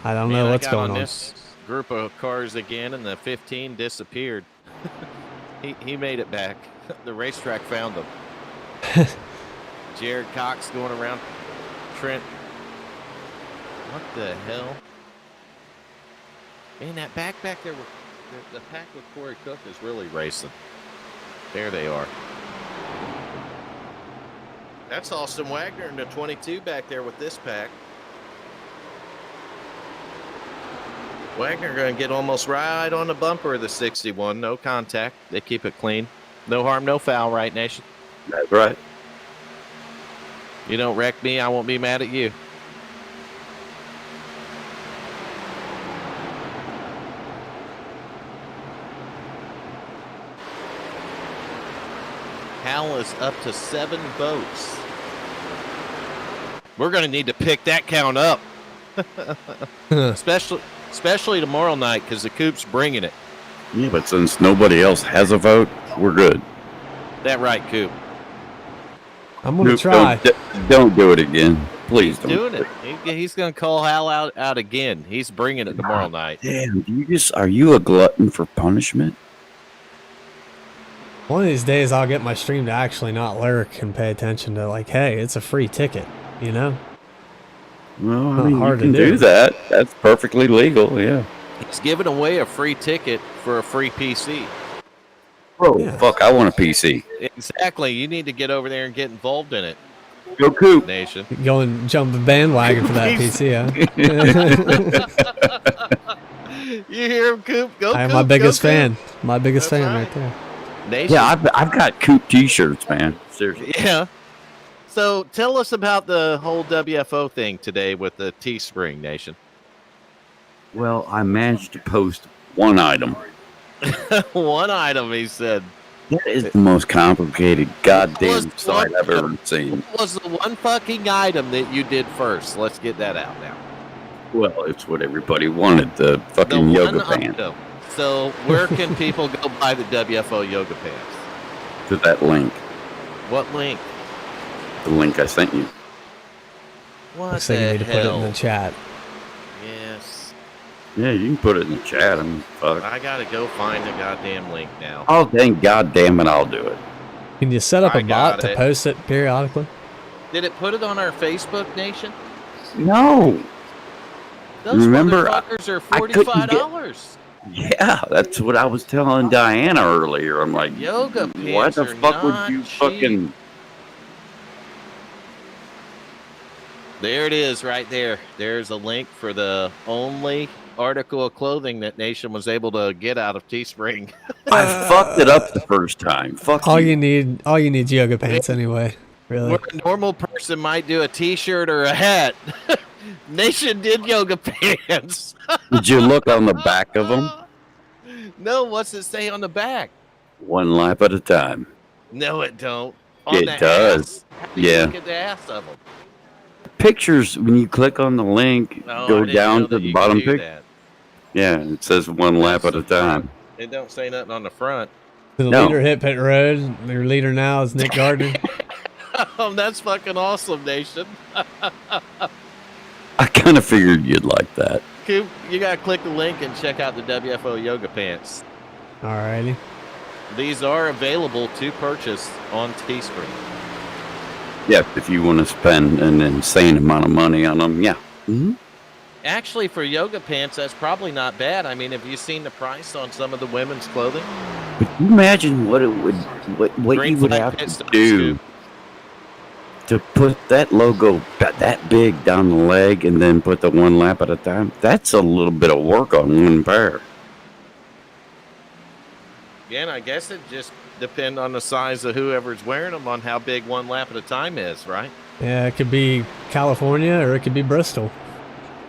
I don't know what's going on. This group of cars again, and the 15 disappeared. he made it back. The racetrack found him. Jared Cox going around Trent. What the hell? Man, that back there, the pack with Corey Cook is really racing. There they are. That's Austin Wagner in the 22 back there with this pack. Wagner going to get almost right on the bumper of the 61. No contact. They keep it clean. No harm, no foul, right, Nation? That's right. You don't wreck me, I won't be mad at you. Hal is up to 7 votes. We're going to need to pick that count up. especially tomorrow night, because the Coop's bringing it. Yeah, but since nobody else has a vote, we're good. That right, Coop? I'm gonna Nope, try. Don't do it again. Please don't. Doing it. He's going to call Hal out again. He's bringing it tomorrow night. Damn, are you a glutton for punishment? One of these days, I'll get my stream to actually not lurk and pay attention to, like, hey, it's a free ticket, you know? Well, I Not mean, hard you to can do. do that. That's perfectly legal, yeah. He's giving away a free ticket for a free PC. Bro, Yeah. fuck, I want a PC. Exactly. You need to get over there and get involved in it, Go Coop. Nation. Go and jump the bandwagon for that PC, huh? You hear him, Coop? Go, I am Coop, my biggest go, Coop. fan. My biggest That's fan right. right there. Nation. Yeah, I've got Coop t-shirts, man. Seriously. Yeah. So tell us about the whole WFO thing today with the Teespring, Nation. Well, I managed to post one item. One item, he said. That is the most complicated goddamn Plus site one- I've ever seen. What was the one fucking item that you did first? Let's get that out now. Well, it's what everybody wanted, the fucking The yoga one pants. item. So where can people go buy the WFO yoga pants? To that link. What link? The link I sent you. What Looks like the you need to put it in hell? the chat. Yes. Yeah, you can put it in the chat. I mean, fuck. I gotta go find the goddamn link now. Oh, dang, goddamn it, I'll do it. Can you set up I a got bot to it. post it periodically? Did it put it on our Facebook, Nation? No. Those Remember, motherfuckers are I couldn't get- $45. Yeah, that's what I was telling Diana earlier. I'm like, Yoga pants why the are fuck would not you cheap. fucking... There it is right there. There's a link for the only article of clothing that Nation was able to get out of Teespring. I fucked it up the first time. Fuck All you. you need is yoga pants anyway. Really. Where a normal person might do a t-shirt or a hat. Nation did yoga pants. Did you look on the back of them? No, what's it say on the back? One lap at a time. No, it don't. On It the does. Ass. How do you Yeah. look at the ass of them? Pictures, when you click on the link, Oh, I go didn't down know to that the you bottom could do pic. that. Yeah, it says one lap That's at a the front. time. It don't say nothing on the front. The No. leader hit pit road. Their leader now is Nick Gardner. Oh, that's fucking awesome, Nation. I kind of figured you'd like that. Coop, you gotta click the link and check out the WFO yoga pants. Alrighty. These are available to purchase on Teespring. Yeah, if you want to spend an insane amount of money on them, yeah. Mm-hmm. Actually, for yoga pants, that's probably not bad. I mean, have you seen the price on some of the women's clothing? But you imagine what it would, what Green you would flag have pit to stops, do Coop. to put that logo that big down the leg and then put the one lap at a time. That's a little bit of work on one pair. Yeah, and I guess it just depends on the size of whoever's wearing them on how big one lap at a time is, right? Yeah, it could be California or it could be Bristol.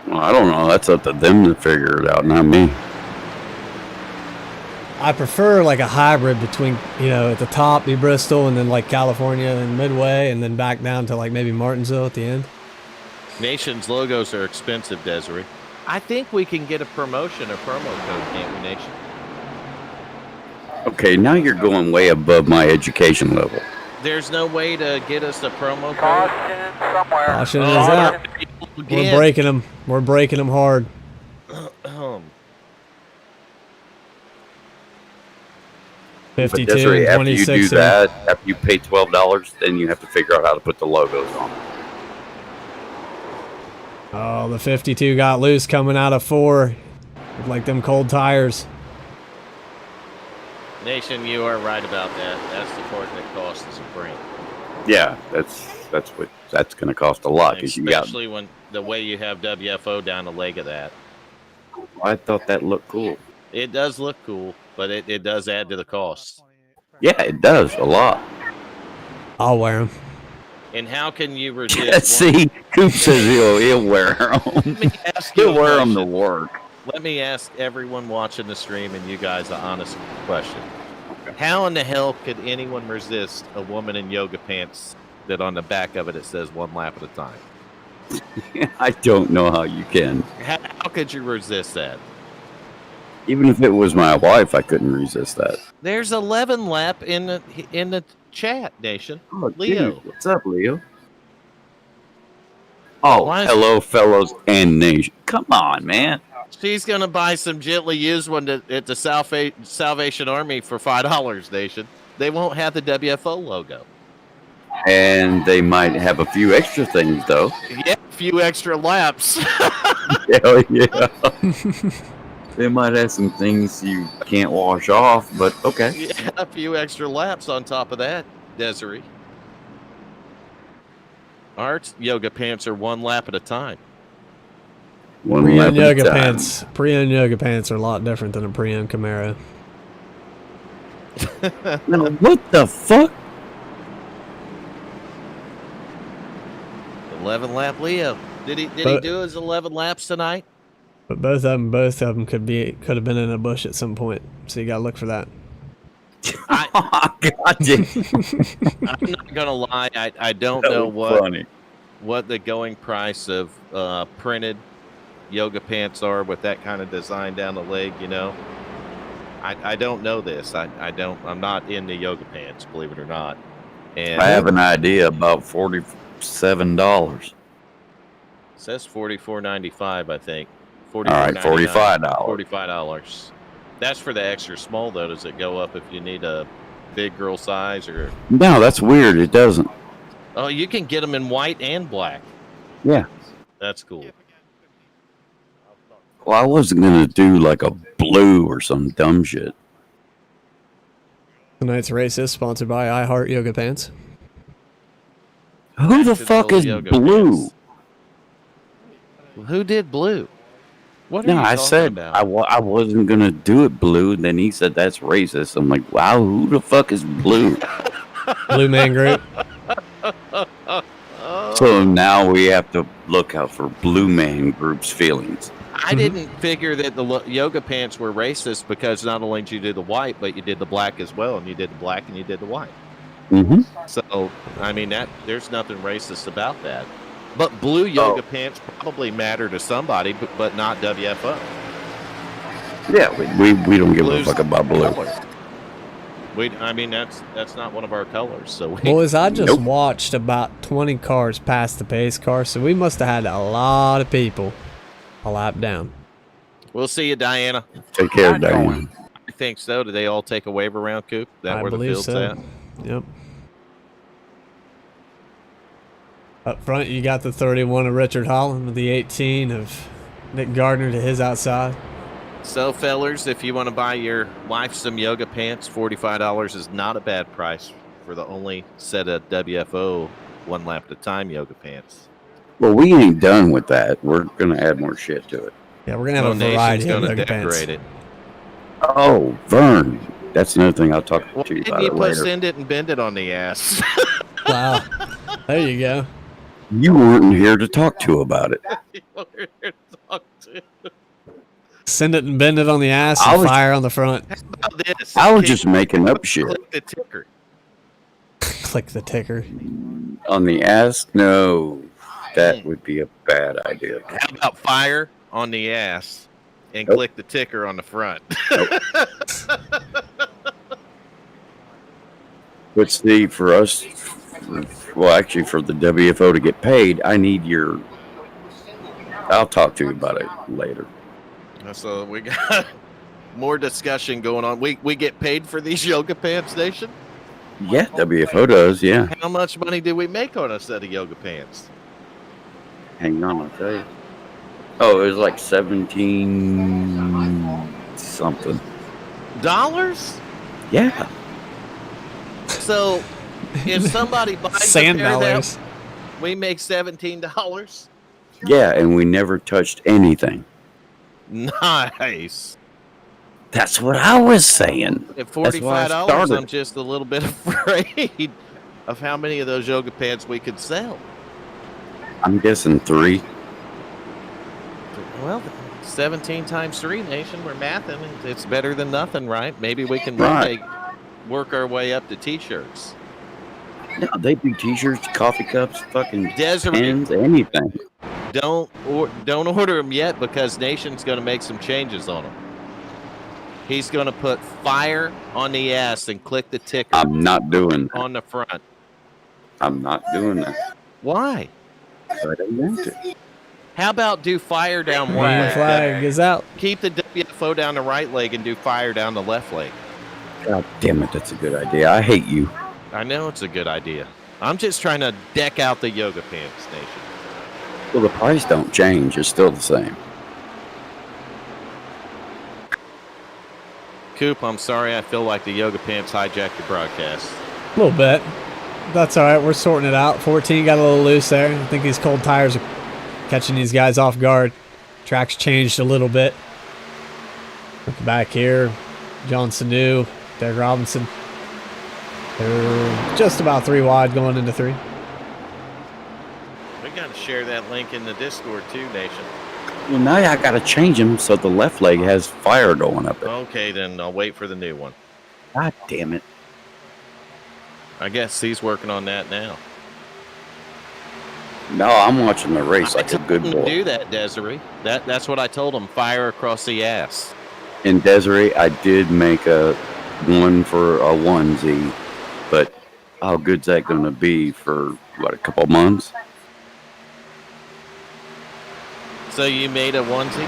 Well, I don't know. That's up to them to figure it out, not me. I prefer like a hybrid between, at the top be Bristol and then like California and Midway and then back down to like maybe Martinsville at the end. Nation's logos are expensive, Desiree. I think we can get a promo code, can't we, Nation? Okay, now you're going way above my education level. There's no way to get us a promo code. Caution somewhere. Caution is Oh, out. We're again. breaking them. We're breaking them hard. Ahem. 52 But Desiree, and after you 26. do that, after you pay $12, then you have to figure out how to put the logos on. Oh, the 52 got loose coming out of 4. Like them cold tires. Nation, you are right about that. That's the part that costs us a brain. Yeah, that's going to cost a lot because you got. Especially when the way you have WFO down the leg of that. I thought that looked cool. It does look cool, but it does add to the cost. Yeah, it does a lot. I'll wear them. And how can you Yeah, resist? see, Coop says he'll wear them. Let me ask you He'll a wear them to question. work. Let me ask everyone watching the stream and you guys an honest question. How in the hell could anyone resist a woman in yoga pants that on the back of it says one lap at a time? I don't know how you can. How could you resist that? Even if it was my wife, I couldn't resist that. There's 11 lap in the chat, Nation. Oh, Leo. dude, what's up, Leo? Oh, Why is- hello, fellows and nation. Come on, man. She's gonna buy some gently used one at the Salvation Army for $5, Nation. They won't have the WFO logo. And they might have a few extra things, though. Yeah, a few extra laps. Hell yeah. They might have some things you can't wash off, but okay. Yeah, a few extra laps on top of that, Desiree. Art's yoga pants are one lap at a time. One Pre-owned lap at a yoga time. pants. Pre-owned yoga pants are a lot different than a pre-owned Camaro. No, what the fuck? 11 lap Leo. Did he do his 11 laps tonight? But both of them could have been in a bush at some point. So you gotta look for that. God damn. I'm not gonna lie. I don't That know was funny. what the going price of printed yoga pants are with that kind of design down the leg. You know, I don't know this. I'm not into yoga pants, believe it or not. And I have an idea about $47. it says $44.95, I think. All right, $45. $45. That's for the extra small, though. Does it go up if you need a big girl size or? No, that's weird. It doesn't. Oh, you can get them in white and black. Yeah. That's cool. Well, I wasn't gonna do like a blue or some dumb shit. Tonight's race is sponsored by I Heart Yoga Pants. Who the Accidental fuck is yoga blue? pants. Who did blue? What are No, you I talking said about? I wasn't gonna do it blue. And then he said that's racist. I'm like, wow, who the fuck is blue? Blue Man Group. So now we have to look out for Blue Man Group's feelings. I didn't figure that the yoga pants were racist because not only did you do the white, but you did the black as well, and you did the black and you did the white. Mm-hmm. So, I mean, there's nothing racist about that. But blue yoga pants probably matter to somebody, but not WFO. Yeah, we don't give Blue's a fuck about blue. color. I mean, that's not one of our colors. So we, Boys, I just Nope. watched about 20 cars pass the pace car, so we must have had a lot of people a lap down. we'll see you, Diana. Take care, Diane. I think so. Do they all take a wave around, Coop? That I where the believe field's so. at? Yep. Up front, you got the 31 of Richard Holland with the 18 of Nick Gardner to his outside. So, fellers, if you want to buy your wife some yoga pants, $45 is not a bad price for the only set of WFO one lap at a time yoga pants. Well, we ain't done with that. We're gonna add more shit to it. Yeah, we're going to have a Nation's variety of gonna yoga decorate pants. it. Oh, Vern. That's another thing I'll talk Why to you didn't about you it put later. send it and bend it on the ass? Wow. There you go. You weren't here to talk to about it. Send it and bend it on the ass I and was- fire on the front. How about this? I was Can just you making up shit. click the ticker? Click the ticker. On the ass? No. That would be a bad idea. How about fire on the ass and Nope. click the ticker on the front? But see, for us, well, actually, for the WFO to get paid, I need your. I'll talk to you about it later. So we got more discussion going on. We get paid for these yoga pants, Nation? Yeah, WFO does, yeah. How much money do we make on a set of yoga pants? Hang on, I'll tell you. Oh, it was like 17 something. Dollars? Yeah. So if somebody buys Sand a pair of them, dollars. we make $17. Yeah, and we never touched anything. Nice. That's what I was saying. At That's why I $45, started. I'm just a little bit afraid of how many of those yoga pants we could sell. I'm guessing 3. Well, 17 times 3, Nation, we're mathing. It's better than nothing, right? Maybe we can Right. work our way up to T-shirts. No, they do t-shirts, coffee cups, fucking Desiree, pens, anything. don't order them yet because Nation's going to make some changes on them. He's going to put fire on the ass and click the ticker I'm not doing that. on the front. I'm not doing that. Why? I don't want to. How about do fire down one Green leg? flag is out. Keep the WFO down the right leg and do fire down the left leg. God damn it, that's a good idea. I hate you. I know it's a good idea. I'm just trying to deck out the yoga pants nation. Well, the price don't change. It's still the same. Coop, I'm sorry. I feel like the yoga pants hijacked the broadcast. A little bit. That's all right. We're sorting it out. 14 got a little loose there. I think these cold tires are catching these guys off guard. Track's changed a little bit. Look back here. John Sanu, Derek Robinson. They're just about 3 wide going into 3. We got to share that link in the Discord too, Nation. Well, now I got to change them so the left leg has fire going up it. Okay, then I'll wait for the new one. God damn it. I guess he's working on that now. No, I'm watching the race like a good boy. Do that, Desiree. That's what I told him. Fire across the ass. In Desiree, I did make a one for a onesie, but how good's that going to be for, what, a couple months? So you made a onesie?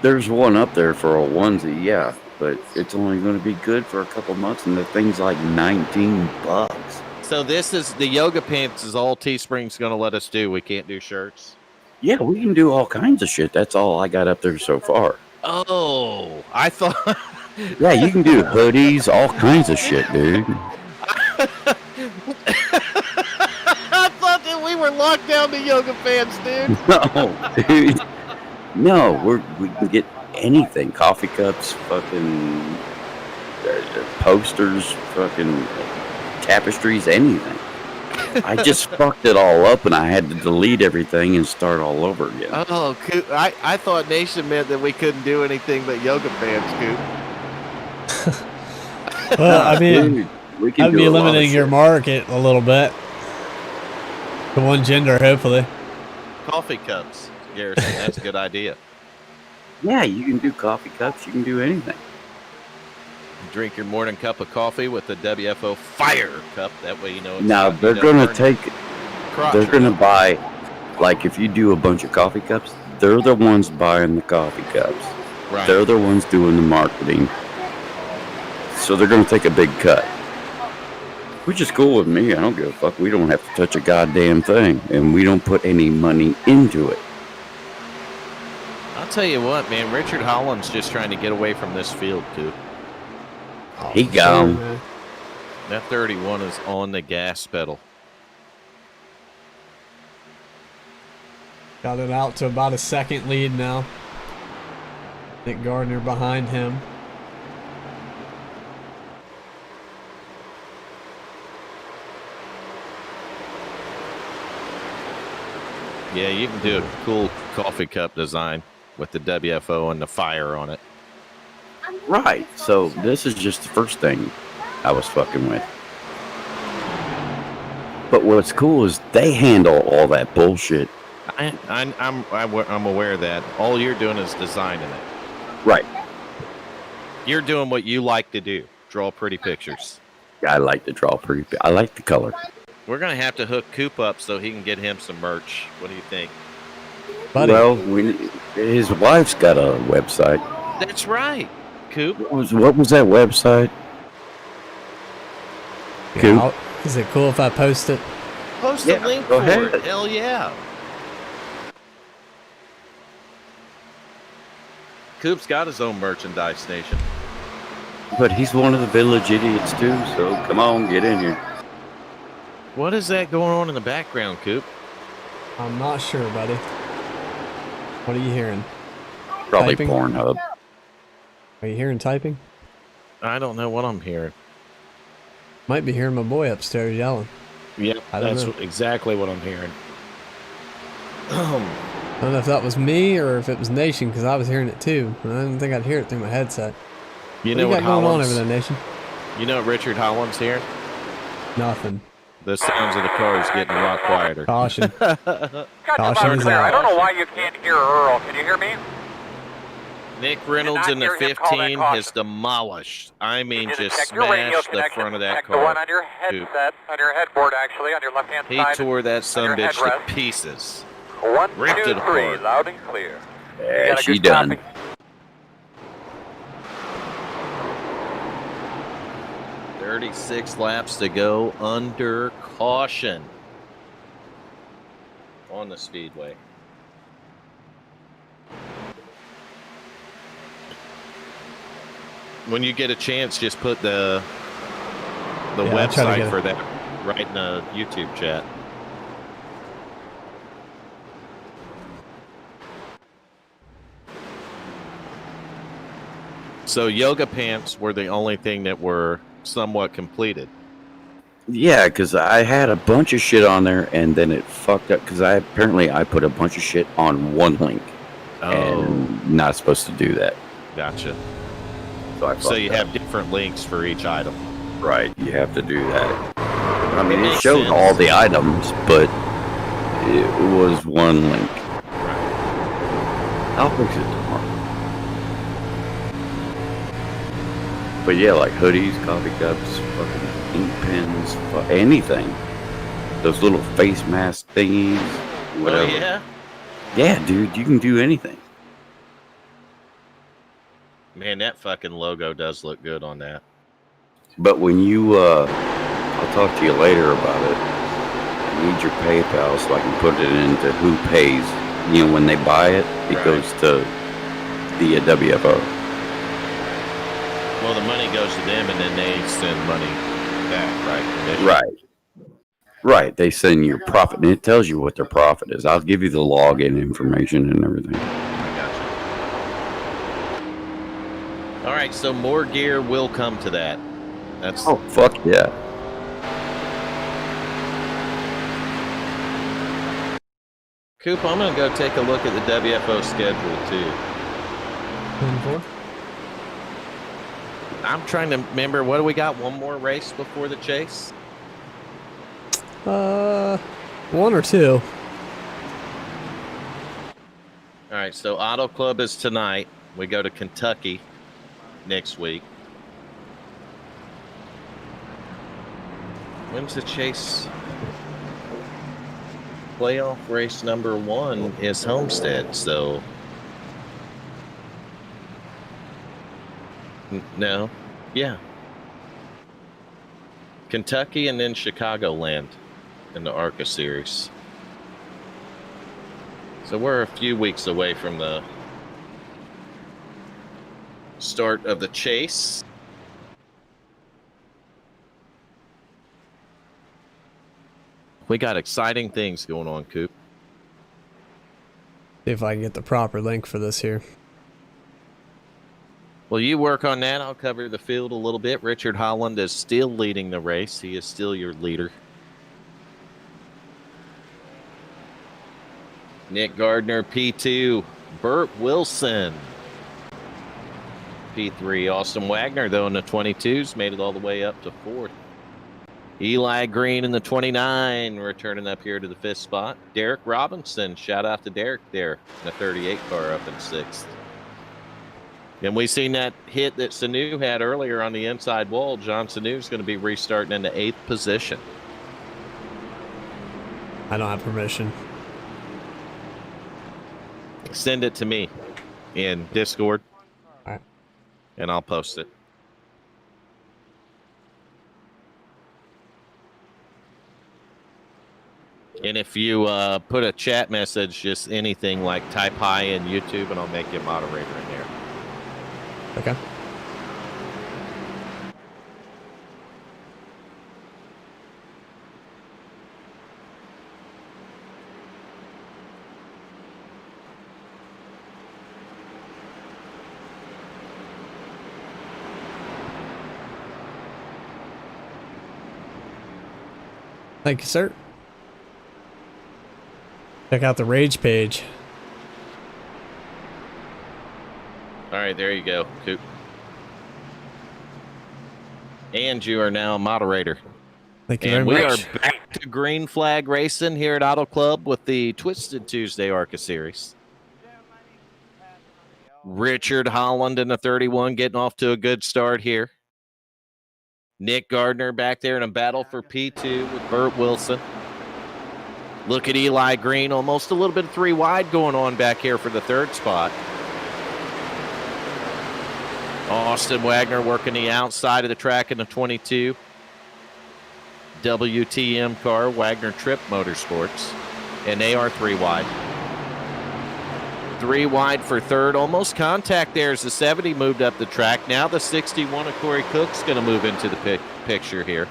There's one up there for a onesie, yeah, but it's only going to be good for a couple months, and the thing's like $19. So this is the yoga pants is all Teespring's going to let us do. We can't do shirts. Yeah, we can do all kinds of shit. That's all I got up there so far. Oh, I thought. Yeah, you can do hoodies, all kinds of shit, dude. I thought that we were locked down to yoga pants, dude. No, dude. No, we can get anything. Coffee cups, fucking posters, fucking tapestries, anything. I just fucked it all up and I had to delete everything and start all over again. Oh, Coop, I thought Nation meant that we couldn't do anything but yoga pants, Coop. Well, I mean, Dude, we can I'd do be a lot of limiting your shit. market a little bit. To one gender, hopefully. Coffee cups, Garrison. That's a good idea. Yeah, you can do coffee cups. You can do anything. Drink your morning cup of coffee with the WFO Fire Cup. That way you know it's Now not- they're you don't gonna burn take. your crotch They're or gonna nothing. buy, like if you do a bunch of coffee cups, they're the ones buying the coffee cups. Right. They're the ones doing the marketing. So they're gonna take a big cut. Which is cool with me. I don't give a fuck. We don't have to touch a goddamn thing, and we don't put any money into it. I'll tell you what, man. Richard Holland's just trying to get away from this field, too. He gone. man. That 31 is on the gas pedal. Got it out to about a second lead now. Nick Gardner behind him. Yeah, you can do a cool coffee cup design with the WFO and the fire on it. Right. So this is just the first thing I was fucking with. But what's cool is they handle all that bullshit. I'm aware of that. All you're doing is designing it. Right. You're doing what you like to do. Draw pretty pictures. I like to draw pretty. I like the color. We're going to have to hook Coop up so he can get him some merch. What do you think? Buddy. Well, his wife's got a website. That's right, Coop. What was that website? Coop? Is it cool if I post it? Post Yeah, a link go for ahead. it. Hell yeah. Coop's got his own merchandise nation. But he's one of the village idiots too. So come on, get in here. What is that going on in the background, Coop? I'm not sure, buddy. What are you hearing? Probably Typing? Pornhub. Are you hearing typing? I don't know what I'm hearing. Might be hearing my boy upstairs yelling. Yep, I don't that's know. exactly what I'm hearing. I don't know if that was me or if it was Nation, because I was hearing it too. And I didn't think I'd hear it through my headset. You What know you what got going on Holland's, over there, Nation? You know what Richard Holland's hearing? Nothing. The sounds of the cars getting a lot quieter. Caution. Got you Caution loud and is clear. out. I don't know why you can't hear Earl. Can you hear me? Nick Reynolds in the 15 has demolished. I mean, just smashed the front of that check the one car. on your headset, on your headboard actually, on your left-hand He side. tore that your sumbitch to headrest. pieces. 1, Ripped 2, it 3, apart. loud and clear. You Yeah, got a she good done. copy? .36 laps to go under caution on the speedway. When you get a chance, just put the Yeah, I'll try to website get it. for that right in the YouTube chat. So yoga pants were the only thing that were somewhat completed. Yeah, because I had a bunch of shit on there, and then it fucked up. Because I put a bunch of shit on one link, and not supposed to do that. Gotcha. So So you have different links for each item. Right, you have to do that. I mean, it makes showed sense. all the items, but it was one link. I'll fix it tomorrow. But yeah, like hoodies, coffee cups, fucking ink pens, anything. Those little face mask thingies, whatever. Oh, yeah? Yeah, dude, you can do anything. Man, that fucking logo does look good on that. But when you, I'll talk to you later about it. I need your PayPal so I can put it into who pays. You know, when they buy it, it Right. goes to the WFO. Well, the money goes to them, and then they send money back, right? Commission. Right. Right. They send your profit, and it tells you what their profit is. I'll give you the login information and everything. I gotcha. All right, so more gear will come to that. That's Oh, fuck yeah. Coop. I'm gonna go take a look at the WFO schedule too. 10-4. I'm trying to remember, what do we got? One more race before the chase? 1 or 2. All right, so Auto Club is tonight. We go to Kentucky next week. When's the chase? Playoff race number 1 is Homestead, so no, yeah, Kentucky and then Chicagoland in the ARCA series. So we're a few weeks away from the start of the chase. We got exciting things going on, Coop. See if I can get the proper link for this here. Well, you work on that. I'll cover the field a little bit. Richard Holland is still leading the race. He is still your leader. Nick Gardner, P2. Burt Wilson, P3. Austin Wagner, though, in the 22s, made it all the way up to 4th. Eli Green in the 29, returning up here to the 5th spot. Derek Robinson, shout out to Derek there, in the 38 car up in 6th. And we seen that hit that Sanu had earlier on the inside wall. John Sanu is going to be restarting in the 8th position. I don't have permission. Send it to me in Discord, All right. and I'll post it. And if you put a chat message, just anything like type hi in YouTube, and I'll make you a moderator in there. Okay. Thank you, sir. Check out the Rage page. All right, there you go, Coop. And you are now a moderator. Thank you And very we much. are back to green flag racing here at Auto Club with the Twisted Tuesday ARCA series. Richard Holland in the 31 getting off to a good start here. Nick Gardner back there in a battle for P2 with Burt Wilson. Look at Eli Green, almost a little bit of 3 wide going on back here for the 3rd spot. Austin Wagner working the outside of the track in the 22. WTM car, Wagner Trip Motorsports. And they are 3 wide. 3 wide for 3rd. Almost contact there as the 70 moved up the track. Now the 61 of Corey Cook's going to move into the picture here.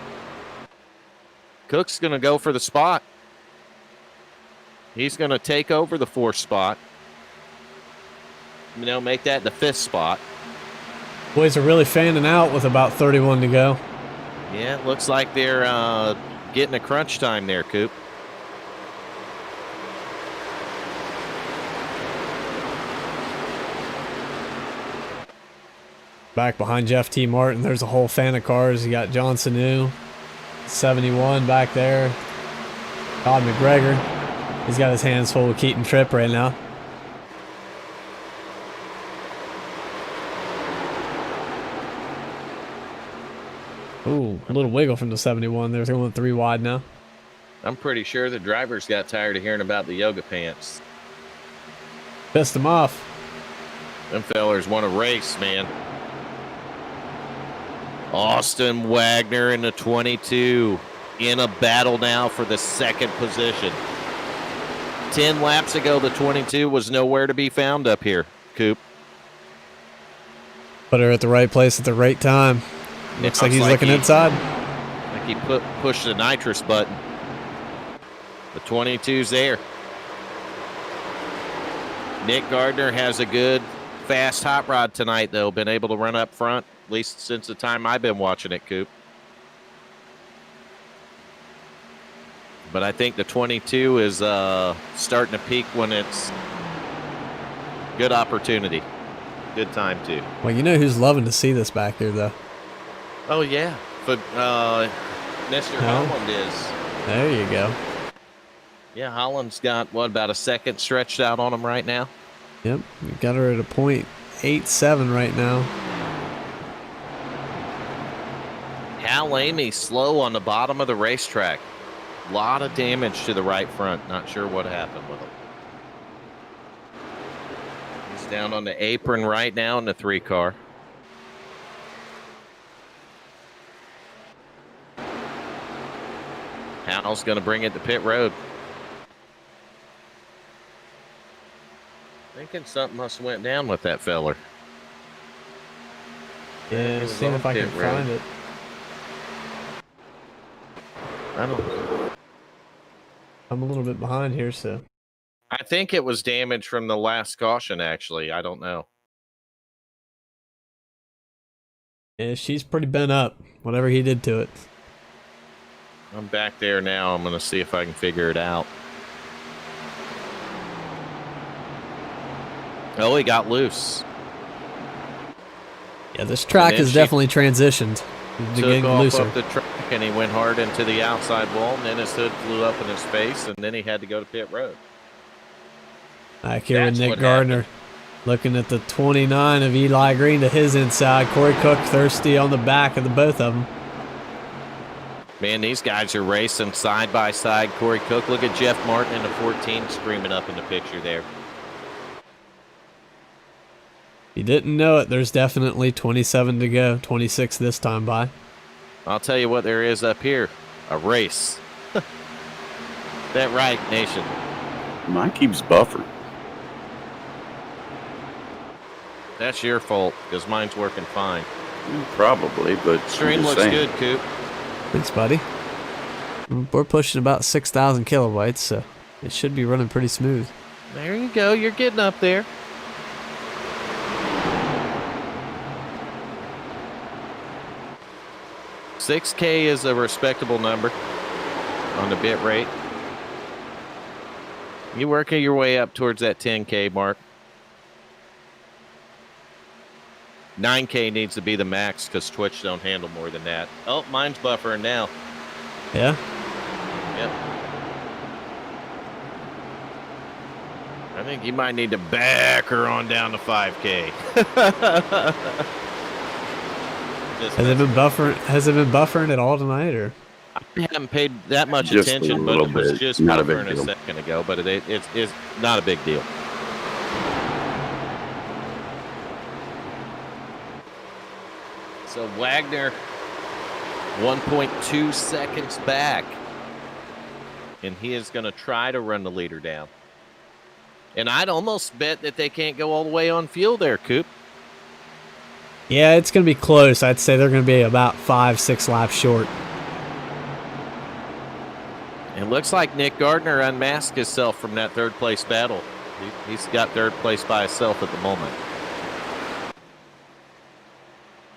Cook's going to go for the spot. He's going to take over the 4th spot. Make that the 5th spot. Boys are really fanning out with about 31 to go. Yeah, it looks like they're getting a crunch time there, Coop. Back behind Jeff T. Martin, there's a whole fan of cars. You got John Sanu, 71 back there. Todd McGregor. He's got his hands full with Keaton Tripp right now. Ooh, a little wiggle from the 71. They're going 3 wide now. I'm pretty sure the drivers got tired of hearing about the yoga pants. Pissed them off. Them fellers want to race, man. Austin Wagner in the 22 in a battle now for the 2nd position. 10 laps ago, the 22 was nowhere to be found up here, Coop. Put her at the right place at the right time. Looks like he's looking inside. Like he pushed the nitrous button. The 22's there. Nick Gardner has a good, fast hot rod tonight, though. Been able to run up front, at least since the time I've been watching it, Coop. But I think the 22 is starting to peak when it's good opportunity. Good time, too. Well, you know who's loving to see this back there, though? Oh, yeah. But Mr. Holland is. There you go. Yeah, Holland's got, about a 2nd stretched out on him right now? Yep, we got her at a .87 right now. Hal Amy slow on the bottom of the racetrack. A lot of damage to the right front. Not sure what happened with him. He's down on the apron right now in the 3 car. Hal's going to bring it to pit road. Thinking something must have went down with that feller. Yeah, see if I can find it. I don't know. I'm a little bit behind here, so. I think it was damage from the last caution, actually. I don't know. Yeah, she's pretty bent up, whatever he did to it. I'm back there now. I'm going to see if I can figure it out. Oh, he got loose. Yeah, this track has definitely transitioned. Took off up the track and he went hard into the outside wall, and then his hood flew up in his face, and then he had to go to pit road. Back here with Nick Gardner, looking at the 29 of Eli Green to his inside. Corey Cook thirsty on the back of the both of them. Man, these guys are racing side by side. Corey Cook, look at Jeff Martin in the 14 screaming up in the picture there. If you didn't know it, there's definitely 27 to go, 26 this time by. I'll tell you what there is up here, a race. That right, Nation. Mine keeps buffering. That's your fault, because mine's working fine. Probably, but Stream looks good, Coop. Thanks, buddy. We're pushing about 6,000 kilobytes, so it should be running pretty smooth. There you go. You're getting up there. $6K is a respectable number on the bit rate. You working your way up towards that 10K mark. 9K needs to be the max because Twitch don't handle more than that. Oh, mine's buffering now. Yeah? Yep. I think you might need to back her on down to 5K. Has it been buffering at all tonight, or? I haven't paid that much Just a attention, but little it was bit. just Not a big buffering a deal. second ago. But it's not a big deal. So Wagner, 1.2 seconds back, and he is going to try to run the leader down. And I'd almost bet that they can't go all the way on fuel there, Coop. Yeah, it's going to be close. I'd say they're going to be about 5-6 laps short. It looks like Nick Gardner unmasked himself from that third place battle. He's got third place by himself at the moment.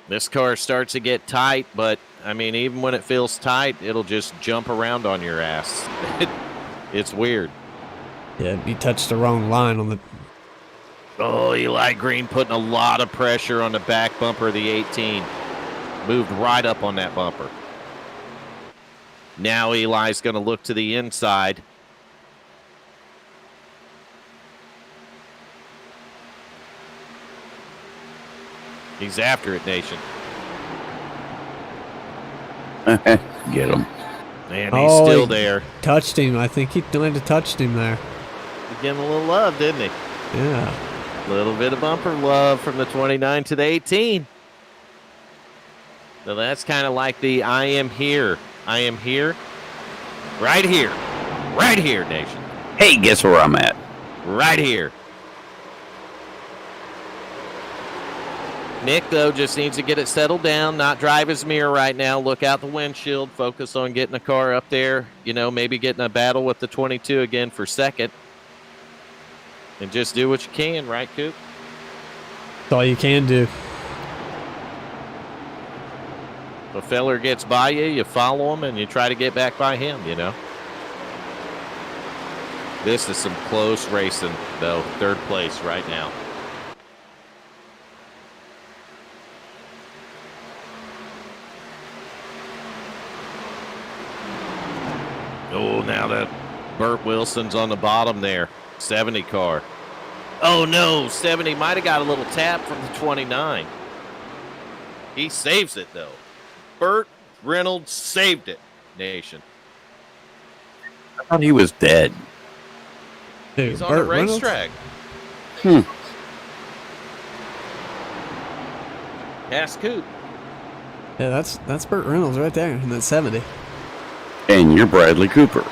This car starts to get tight, but I mean, even when it feels tight, it'll just jump around on your ass. It's weird. Yeah, you touched the wrong line on the... Oh, Eli Green putting a lot of pressure on the back bumper of the 18. Moved right up on that bumper. Now Eli's going to look to the inside. He's after it, Nation. Get him. Man, he's still there. Touched him. I think he might have touched him there. He gave him a little love, didn't he? Yeah. A little bit of bumper love from the 29 to the 18. So that's kind of like the I am here. I am here. Right here. Right here, Nation. Hey, guess where I'm at? Right here. Nick, though, just needs to get it settled down, not drive his mirror right now, look out the windshield, focus on getting the car up there, you know, maybe getting a battle with the 22 again for second. And just do what you can, right, Coop? That's all you can do. If a feller gets by you, you follow him, and you try to get back by him, you know? This is some close racing, though. Third place right now. Oh, now that Burt Wilson's on the bottom there. 70 car. Oh, no. 70 might have got a little tap from the 29. He saves it, though. Burt Reynolds saved it, Nation. I thought he was dead. Dude, He's on Burt the Reynolds? racetrack. Ask Coop. Yeah, that's Burt Reynolds right there in that 70. And you're Bradley Cooper.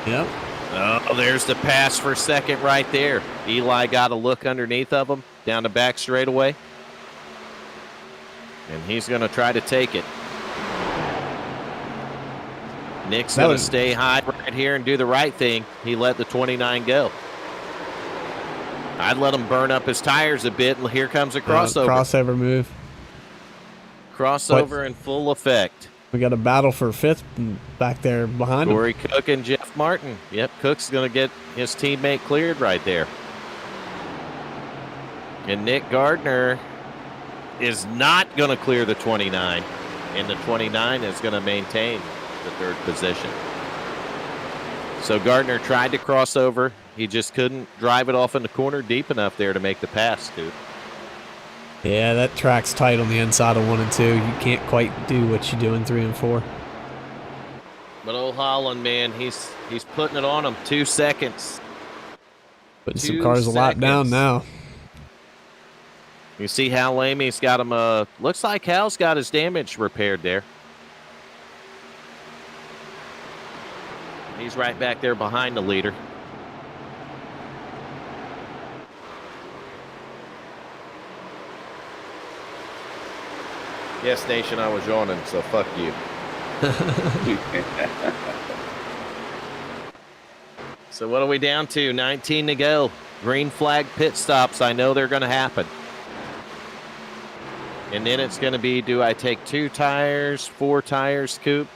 Yep. Oh, there's the pass for second right there. Eli got a look underneath of him, down the back straightaway. And he's going to try to take it. Nick's going to stay high right here and do the right thing. He let the 29 go. I'd let him burn up his tires a bit, and here comes a crossover. Crossover move. Crossover in full effect. We got a battle for fifth back there behind him. Corey Cook and Jeff Martin. Yep, Cook's going to get his teammate cleared right there. And Nick Gardner is not going to clear the 29, and the 29 is going to maintain the third position. So Gardner tried to cross over. He just couldn't drive it off in the corner deep enough there to make the pass, dude. Yeah, that track's tight on the inside of 1 and 2. You can't quite do what you do in 3 and 4. But old Holland, man, he's putting it on him. 2 seconds. Putting some cars a lot down now. You see Hal Lamey's got him, looks like Hal's got his damage repaired there. He's right back there behind the leader. Yes, Nation, I was yawning, so fuck you. So what are we down to? 19 to go. Green flag pit stops. I know they're going to happen. And then it's going to be, do I take 2 tires, 4 tires, Coop?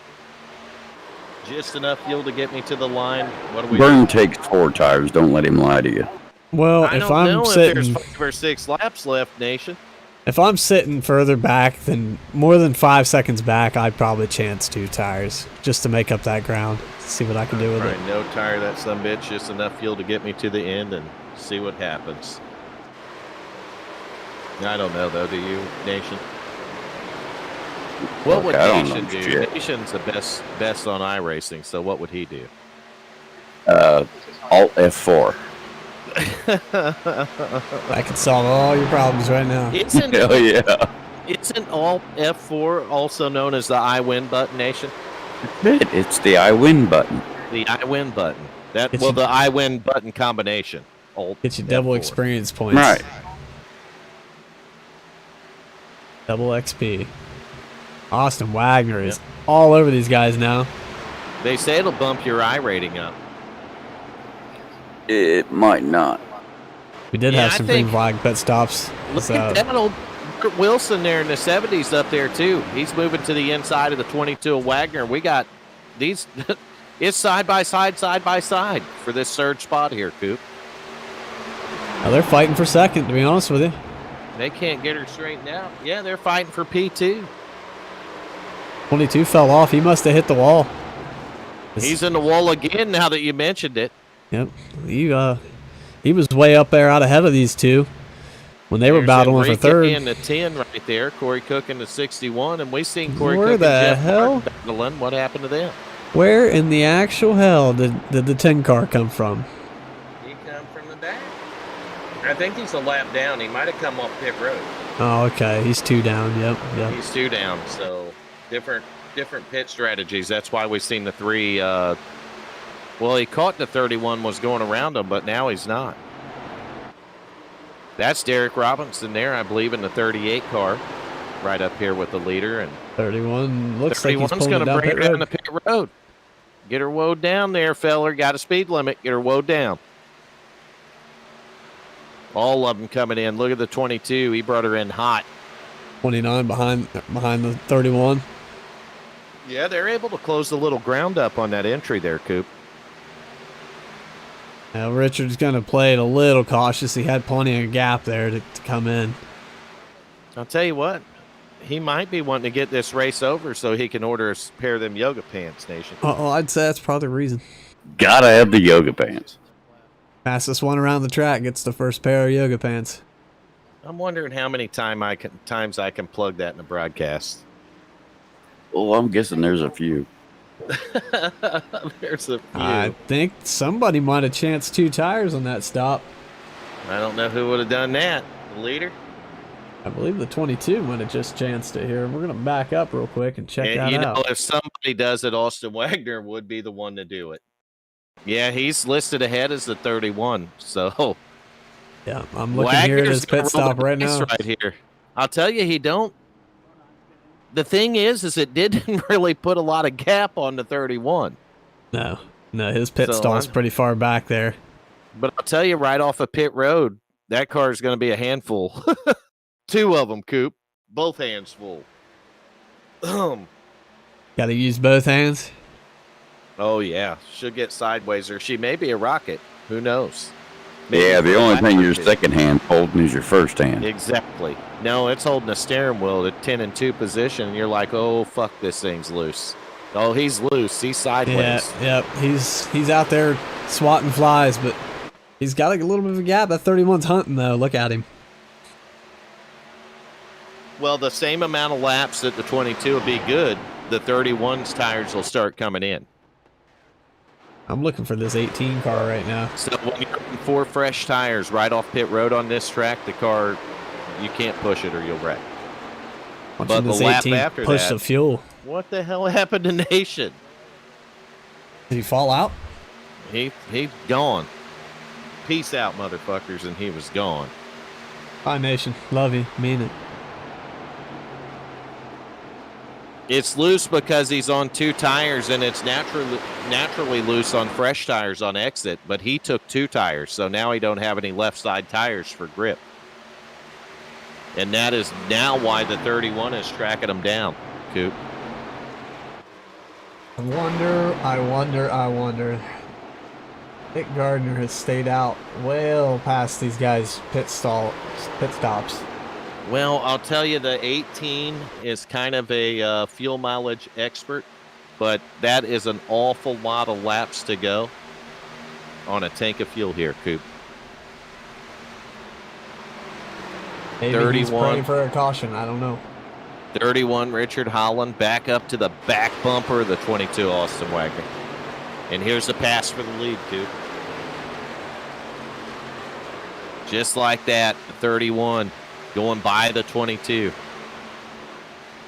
Just enough fuel to get me to the line. What do we Burn takes 4 tires. Don't let him lie to you. Well, I if don't I'm know sitting, if there's 5 or 6 laps left, Nation. if I'm sitting further back than more than 5 seconds back, I'd probably chance 2 tires just to make up that ground. See what I can do with it. No tire, that son bitch. Just enough fuel to get me to the end and See what happens. I don't know, though. Do you, Nation? What would I don't Nation know do? shit. Nation's the best on iRacing, so what would he do? Alt F4. I could solve all your problems right now. Isn't Hell yeah. Isn't Alt F4 also known as the I win button, Nation? It's the I win button. The I win button. The I win button combination. Alt Get you double F4. experience points. Right. Double XP. Austin Wagner is all over these guys now. They say it'll bump your I rating up. It might not. We did Yeah, have I some green think- flag pit stops. Look So, at that old Wilson there in the 70s up there, too. He's moving to the inside of the 22 of Wagner. We got these. It's side by side for this third spot here, Coop. now they're fighting for second, to be honest with you. They can't get her straightened out. Yeah, they're fighting for P2. 22 fell off. He must have hit the wall. He's in the wall again now that you mentioned it. Yep. He was way up there out ahead of these two when they were There's battling for Enrique third. in the 10 right there. Corey Cook in the 61. And we seen Corey Where Cook the and Jeff hell? Martin battling. What happened to them? Where in the actual hell did the 10 car come from? He come from the back. I think he's a lap down. He might have come off pit road. Oh, okay. He's 2 down. Yep. He's 2 down. So different pit strategies. That's why we've seen the 3. Well, he caught the 31 was going around him, but now he's not. That's Derek Robinson there, I believe, in the 38 car, right up here with the leader. And 31 looks like he's 31's pulling going it to down bring pit her down road. the pit road. Get her woed down there, feller. Got a speed limit. Get her woed down. All of them coming in. Look at the 22. He brought her in hot. 29 behind the 31. Yeah, they're able to close the little ground up on that entry there, Coop. Now Richard's going to play it a little cautious. He had plenty of gap there to come in. I'll tell you what. He might be wanting to get this race over so he can order a pair of them yoga pants, Nation. Oh, I'd say that's probably the reason. Gotta have the yoga pants. Fastest one around the track gets the first pair of yoga pants. I'm wondering how many times I can plug that in the broadcast. Well, I'm guessing there's a few. There's a few. I think somebody might have chanced 2 tires on that stop. I don't know who would have done that. The leader? I believe the 22 might have just chanced it here. We're going to back up real quick and check And that you know, out. if somebody does it, Austin Wagner would be the one to do it. Yeah, he's listed ahead as the 31. So Yeah, I'm looking here at his gonna pit roll stop the right dice now. Right here. I'll tell you, he don't. The thing is it didn't really put a lot of gap on the 31. No, his pit So stall's I'm- pretty far back there. But I'll tell you, right off of pit road, that car is going to be a handful. 2 of them, Coop. Both hands full. Got to use both hands. Oh, yeah. She'll get sideways, or she may be a rocket. Who knows? Maybe Yeah, the for a only lap thing or your 2. second hand holding is your first hand. Exactly. No, it's holding the steering wheel at 10 and 2 position, and you're like, oh, fuck, this thing's loose. Oh, he's loose. He's sideways. Yeah, he's out there swatting flies, but he's got like a little bit of a gap. That 31's hunting though. Look at him. Well, the same amount of laps that the 22 will be good, the 31's tires will start coming in. I'm looking for this 18 car right now. So when you're putting 4 fresh tires right off pit road on this track, the car, you can't push it or you'll wreck. Watching But the this lap 18 after push that- the fuel. What the hell happened to Nation? Did he fall out? He gone. Peace out, motherfuckers, and he was gone. Bye, Nation. Love you. Mean it. It's loose because he's on 2 tires, and it's naturally loose on fresh tires on exit, but he took 2 tires, so now he don't have any left side tires for grip. And that is now why the 31 is tracking him down, Coop. I wonder. Nick Gardner has stayed out well past these guys' pit stops. Well, I'll tell you, the 18 is kind of a fuel mileage expert, but that is an awful lot of laps to go on a tank of fuel here, Coop. Maybe he's 31. praying for a caution. I don't know. 31, Richard Holland back up to the back bumper of the 22 Austin Wagner. And here's the pass for the lead, Coop. Just like that, 31 going by the 22.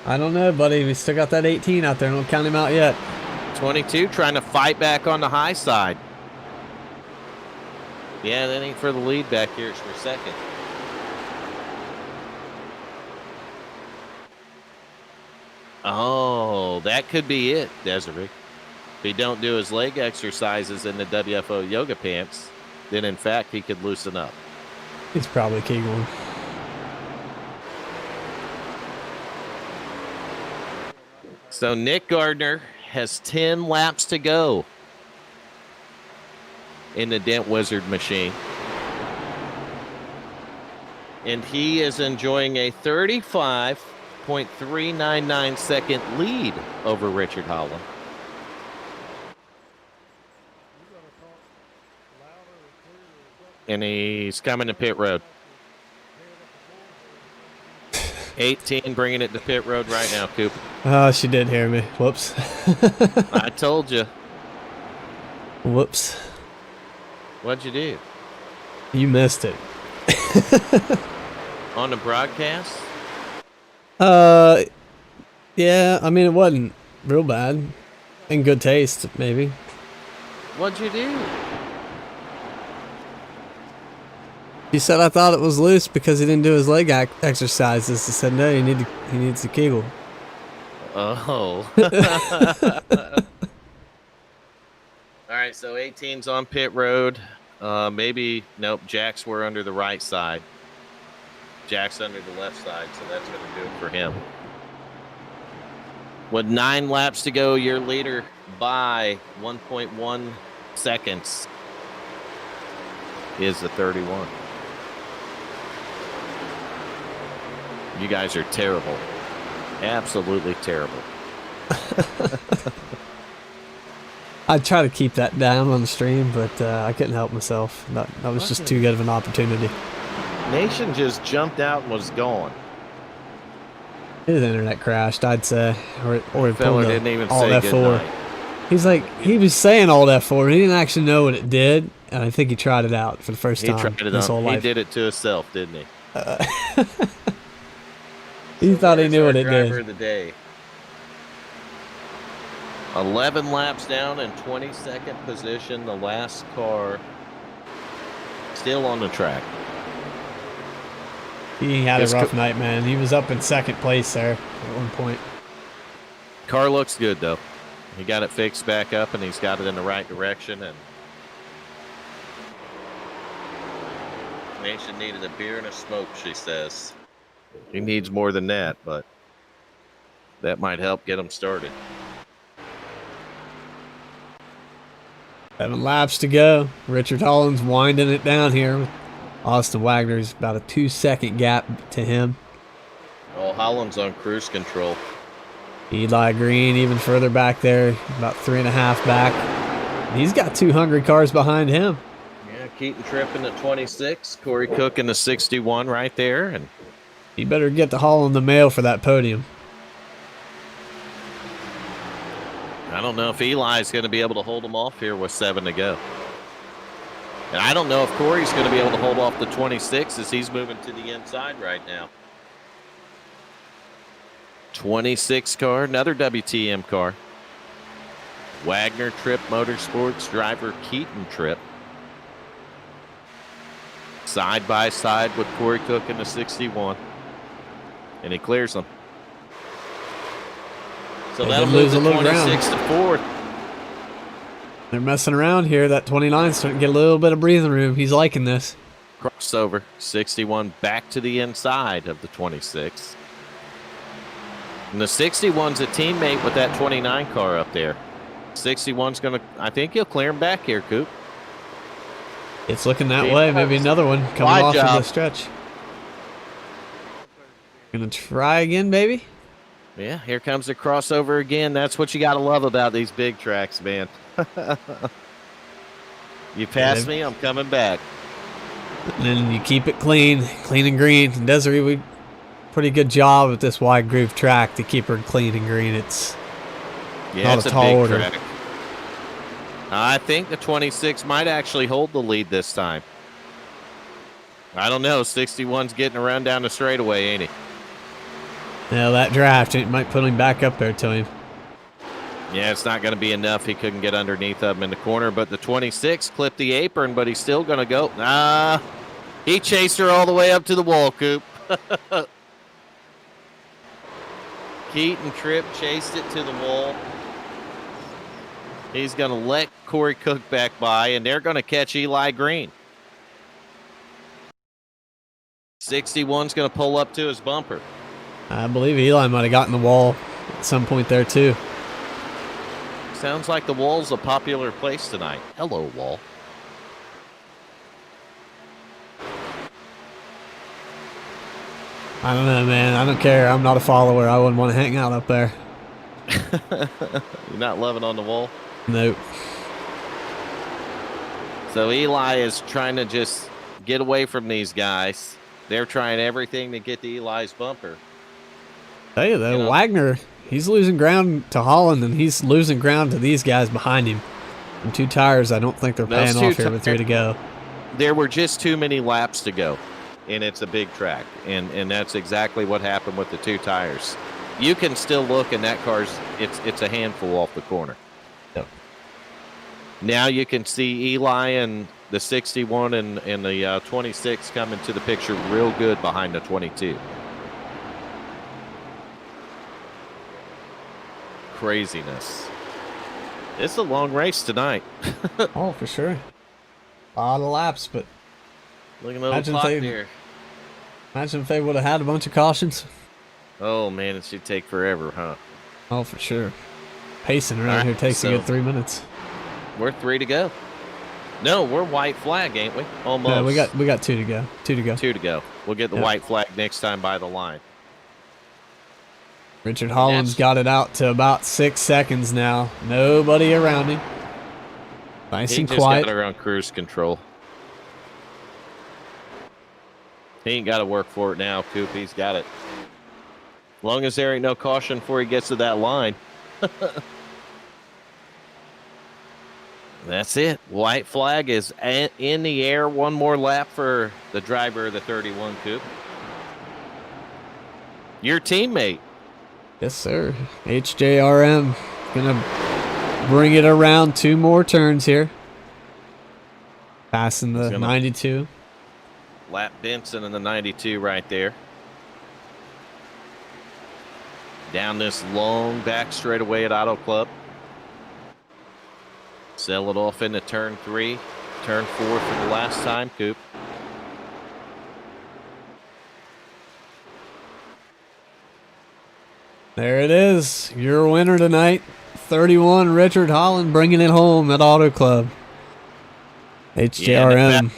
I don't know, buddy. We still got that 18 out there. Don't count him out yet. 22 trying to fight back on the high side. Yeah, that ain't for the lead back here. It's for second. Oh, that could be it, Desiree. If he don't do his leg exercises in the WFO yoga pants, then in fact he could loosen up. He's probably Keegling. So Nick Gardner has 10 laps to go in the Dent Wizard machine. And he is enjoying a 35.399 second lead over Richard Holland. And he's coming to pit road. 18 bringing it to pit road right now, Coop. Oh, she did hear me. Whoops. I told you. Whoops. What'd you do? You missed it. On the broadcast? Yeah, I mean, it wasn't real bad. In good taste, maybe. What'd you do? He said I thought it was loose because he didn't do his leg exercises. He said no, he needs to Kegel. Oh. All right, so 18's on pit road. Maybe, nope, Jack's were under the right side. Jack's under the left side, so that's going to do it for him. With 9 laps to go, your leader by 1.1 seconds is the 31. You guys are terrible. Absolutely terrible. I try to keep that down on the stream, but I couldn't help myself. That was just too good of an opportunity. Nation just jumped out and was gone. His internet crashed, I'd say, or he Feller pulled didn't even Alt say F4. goodnight. He's like, he was saying Alt F4, he didn't actually know what it did, and I think he tried it out for the first time. He tried it his on. whole He life. did it to himself, didn't he? He thought he There's knew our what it driver did. of the day. 11 laps down in 22nd position. The last car still on the track. He had a Yes, rough night, man. He was up in second place there at one point. Car looks good, though. He got it fixed back up, and he's got it in the right direction. And Nation needed a beer and a smoke, she says. He needs more than that, but that might help get him started. 7 laps to go. Richard Holland's winding it down here. Austin Wagner's about a 2-second gap to him. Oh, Holland's on cruise control. Eli Green even further back there, about 3.5 back. He's got 2 hungry cars behind him. Yeah, Keaton Tripp in the 26, Corey Cook in the 61 right there, and He better get the Holland the mail for that podium. I don't know if Eli's going to be able to hold him off here with 7 to go. And I don't know if Corey's going to be able to hold off the 26 as he's moving to the inside right now. 26 car, another WTM car. Wagner Tripp Motorsports driver Keaton Tripp. Side by side with Corey Cook in the 61. And he clears them. So They that'll did move lose the a little 26 to 4th. They're messing around here. That 29's starting to get a little bit of breathing room. He's liking this. Crossover, 61 back to the inside of the 26. And the 61's a teammate with that 29 car up there. 61's going to, I think he'll clear him back here, Coop. It's looking that way. Maybe another one coming Wide off of job. the stretch. Gonna try again, baby. Yeah, here comes the crossover again. That's what you got to love about these big tracks, man. You passed me, I'm coming back. And then you keep it clean and green. And Desiree, we pretty good job at this wide groove track to keep her clean and green. It's not it's a tall big order. track. I think the 26 might actually hold the lead this time. I don't know. 61's getting around down the straightaway, ain't he? Yeah, that draft, it might put him back up there to him. Yeah, it's not going to be enough. He couldn't get underneath of him in the corner, but the 26 clipped the apron, but he's still going to go. He chased her all the way up to the wall, Coop. Keaton Tripp chased it to the wall. He's going to let Corey Cook back by, and they're going to catch Eli Green. 61's going to pull up to his bumper. I believe Eli might have gotten the wall at some point there, too. Sounds like the wall's a popular place tonight. Hello, wall. I don't know, man. I don't care. I'm not a follower. I wouldn't want to hang out up there. You're not loving on the wall? Nope. So Eli is trying to just get away from these guys. They're trying everything to get to Eli's bumper. Tell you though, Wagner, he's losing ground to Holland, and he's losing ground to these guys behind him. And 2 tires, I don't think they're paying off here with 3 to go. There were just too many laps to go, and it's a big track, and that's exactly what happened with the 2 tires. You can still look, and that car's it's a handful off the corner. Yep. Now you can see Eli and the 61 and the 26 come into the picture real good behind the 22. Craziness. It's a long race tonight. Oh, for sure. A lot of laps, but Look at the little clock there. Imagine if they would have had a bunch of cautions. Oh, man, it should take forever, huh? Oh, for sure. Pacing around here takes a good 3 minutes. We're 3 to go. No, we're white flag, ain't we? Almost. No, we got 2 to go. 2 to go. 2 to go. We'll get the white flag next time by the line. Richard Holland's got it out to about 6 seconds now. Nobody around him. Nice and quiet. He just got her on cruise control. He ain't got to work for it now, Coop. He's got it. As long as there ain't no caution before he gets to that line. That's it. White flag is in the air. One more lap for the driver of the 31, Coop. Your teammate. Yes, sir. HJRM gonna bring it around 2 more turns here. Passing the 92. Lap Benson in the 92 right there. Down this long back straightaway at Auto Club. Sell it off into turn 3. Turn 4 for the last time, Coop. There it is. Your winner tonight. 31, Richard Holland, bringing it home at Auto Club. HJRM.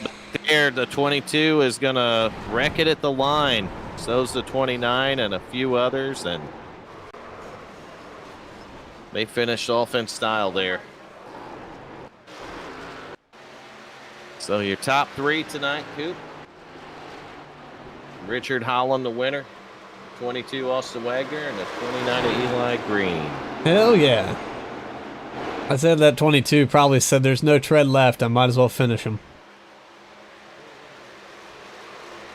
There, the 22 is going to wreck it at the line. So's the 29 and a few others, and they finished off in style there. So your top 3 tonight, Coop. Richard Holland, the winner. 22, Austin Wagner, and the 29 of Eli Green. Hell yeah. I said that 22 probably said there's no tread left. I might as well finish him.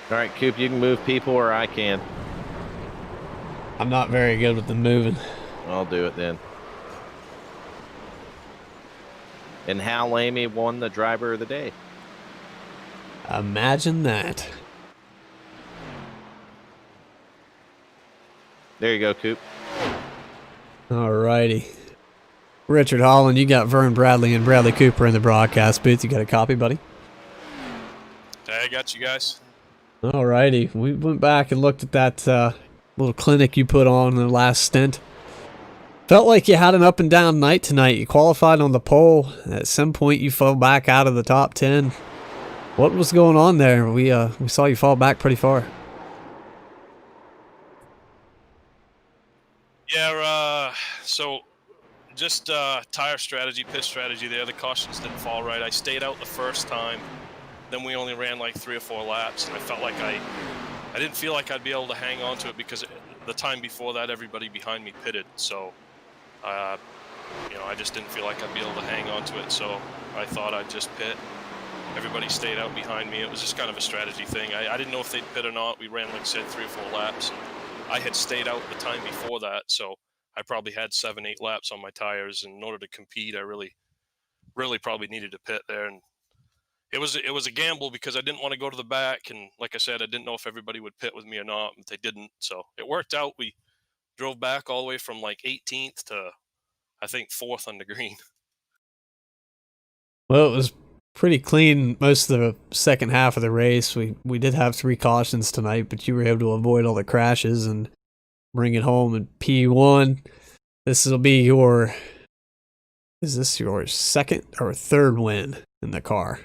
All right, Coop, you can move people or I can. I'm not very good with the moving. I'll do it then. And Hal Lamy won the driver of the day. Imagine that. There you go, Coop. Alrighty. Richard Holland, you got Vern Bradley and Bradley Cooper in the broadcast booth. You got a copy, buddy? Hey, I got you guys. Alrighty. We went back and looked at that little clinic you put on in the last stint. Felt like you had an up and down night tonight. You qualified on the pole. At some point, you fell back out of the top 10. What was going on there? We saw you fall back pretty far. Yeah, so just tire strategy, pit strategy there. The cautions didn't fall right. I stayed out the first time. then we only ran like 3 or 4 laps, and I felt like I didn't feel like I'd be able to hang on to it because the time before that, everybody behind me pitted. So, I just didn't feel like I'd be able to hang on to it. So I thought I'd just pit. Everybody stayed out behind me. It was just kind of a strategy thing. I didn't know if they'd pit or not. We ran, like I said, 3 or 4 laps. I had stayed out the time before that, so I probably had 7, 8 laps on my tires. And in order to compete, I really probably needed to pit there. And it was a gamble because I didn't want to go to the back. And like I said, I didn't know if everybody would pit with me or not. But they didn't, so it worked out. We drove back all the way from like 18th to I think 4th on the green. Well, it was pretty clean most of the second half of the race. We did have 3 cautions tonight, but you were able to avoid all the crashes and bring it home in P1. This will be your... Is this your second or third win in the car?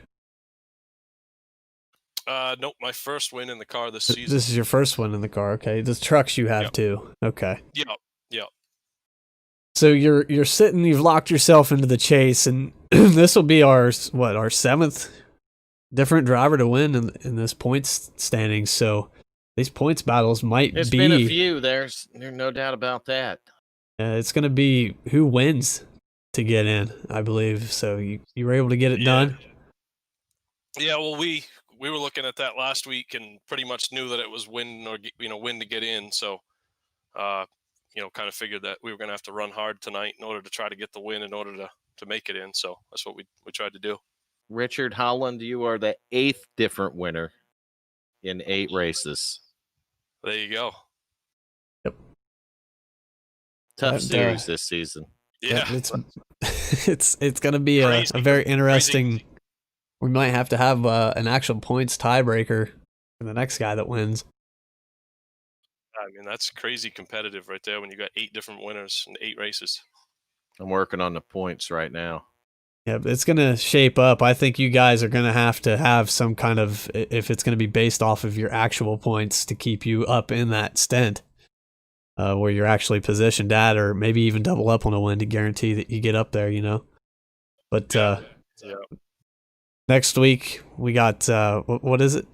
Nope, my first win in the car this season. This is your first one in the car, okay. The trucks you have too. Okay. Yep. So you're sitting, you've locked yourself into the chase, and this will be our 7th different driver to win in this points standing. So these points battles might It's be... been a few. There's no doubt about that. it's going to be who wins to get in, I believe. So you were able to get it done? Yeah, well, we were looking at that last week and pretty much knew that it was win to get in. So, kind of figured that we were going to have to run hard tonight in order to try to get the win in order to make it in. So that's what we tried to do. Richard Holland, you are the 8th different winner in 8 races. There you go. Yep. Tough series this season. Yeah. It's going to be a very interesting... Crazy. We might have to have an actual points tiebreaker for the next guy that wins. I mean, that's crazy competitive right there when you got 8 different winners in 8 races. I'm working on the points right now. Yeah, but it's going to shape up. I think you guys are going to have some kind of, if it's going to be based off of your actual points to keep you up in that stint where you're actually positioned at, or maybe even double up on a win to guarantee that you get up there, But next week we got, what is it?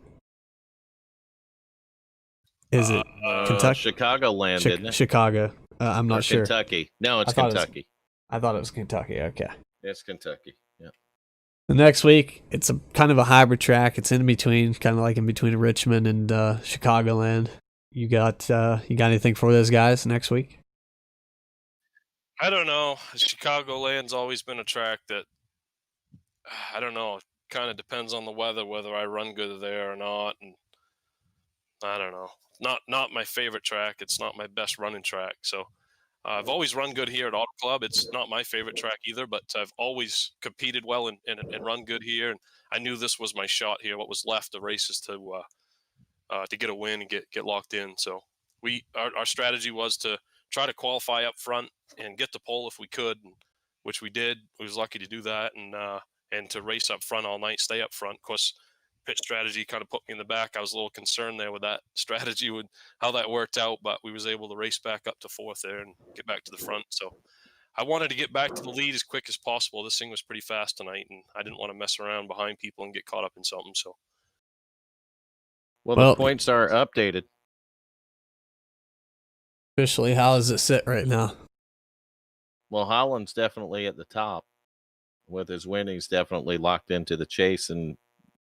Is it Kentucky? Chicagoland, isn't it? Chicago. I'm not sure. Kentucky. No, it's Kentucky. I thought it was Kentucky. Okay. It's Kentucky. Yeah. The next week, it's a kind of a hybrid track. It's in between, kind of like in between Richmond and Chicagoland. You got anything for those guys next week? I don't know. Chicagoland's always been a track that, I don't know, kind of depends on the weather, whether I run good there or not. And I don't know. Not my favorite track. It's not my best running track. So I've always run good here at Auto Club. It's not my favorite track either, but I've always competed well and run good here. And I knew this was my shot here. What was left of races to get a win and get locked in. So our strategy was to try to qualify up front and get the pole if we could, which we did. We was lucky to do that, and to race up front all night, stay up front. Of course, pit strategy kind of put me in the back. I was a little concerned there with that strategy, with how that worked out, but we was able to race back up to 4th there and get back to the front. So I wanted to get back to the lead as quick as possible. This thing was pretty fast tonight, and I didn't want to mess around behind people and get caught up in something. So, well, the points are updated. Officially, how does it sit right now? Well, Holland's definitely at the top with his win. He's definitely locked into the chase and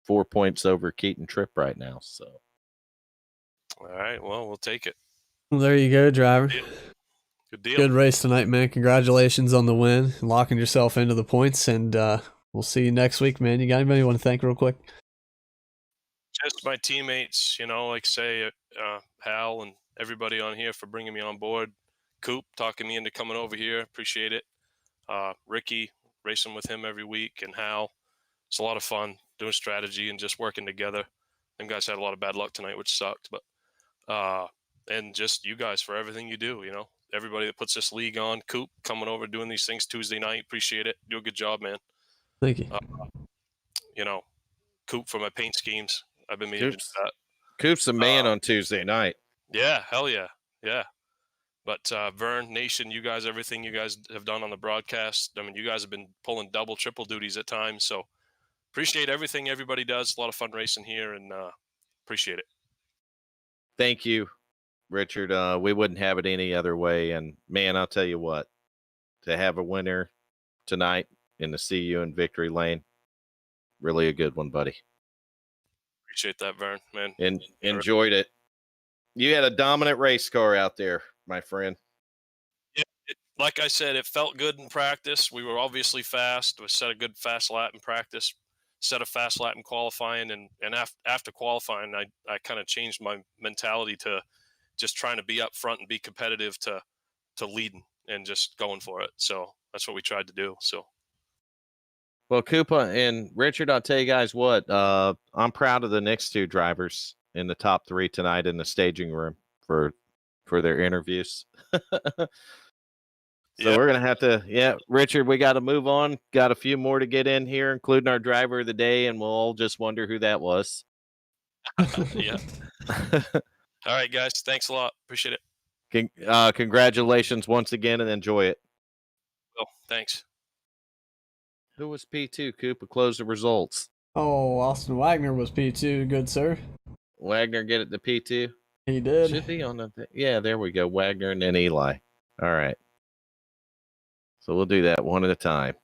4 points over Keaton Tripp right now. So, all right, well, we'll take it. Well, there you go, driver. Good deal. Good race tonight, man. Congratulations on the win, locking yourself into the points, and we'll see you next week, man. You got anybody you want to thank real quick? Just my teammates, like say Hal and everybody on here for bringing me on board. Coop talking me into coming over here. Appreciate it. Ricky, racing with him every week, and Hal. It's a lot of fun doing strategy and just working together. Them guys had a lot of bad luck tonight, which sucked, but and just you guys for everything you do. Everybody that puts this league on. Coop coming over doing these things Tuesday night. Appreciate it. Do a good job, man. Thank you. Coop for my paint schemes. I've been meaning to do that. Coop's the man on Tuesday night. Yeah, hell yeah. Yeah. But Vern, Nation, you guys, everything you guys have done on the broadcast. I mean, you guys have been pulling double, triple duties at times. So appreciate everything everybody does. A lot of fun racing here, and appreciate it. Thank you, Richard. We wouldn't have it any other way. And man, I'll tell you what, to have a winner tonight and to see you in victory lane, really a good one, buddy. Appreciate that, Vern, man. And enjoyed it. You had a dominant race car out there, my friend. Yeah, like I said, it felt good in practice. We were obviously fast. We set a good fast lap in practice, set a fast lap in qualifying, and after qualifying, I kind of changed my mentality to just trying to be up front and be competitive to leading and just going for it. So that's what we tried to do. So. Well, Koopa and Richard, I'll tell you guys what, I'm proud of the next two drivers in the top 3 tonight in the staging room for their interviews. So we're going to have to, Richard, we got to move on. Got a few more to get in here, including our driver of the day, and we'll all just wonder who that was. Yeah. All right, guys. Thanks a lot. Appreciate it. Congratulations once again, and enjoy it. Well, thanks. Who was P2? Koopa, close the results. Oh, Austin Wagner was P2. Good, sir. Wagner get it to P2? He did. Should be on the... Yeah, there we go. Wagner and then Eli. All right. So we'll do that one at a time.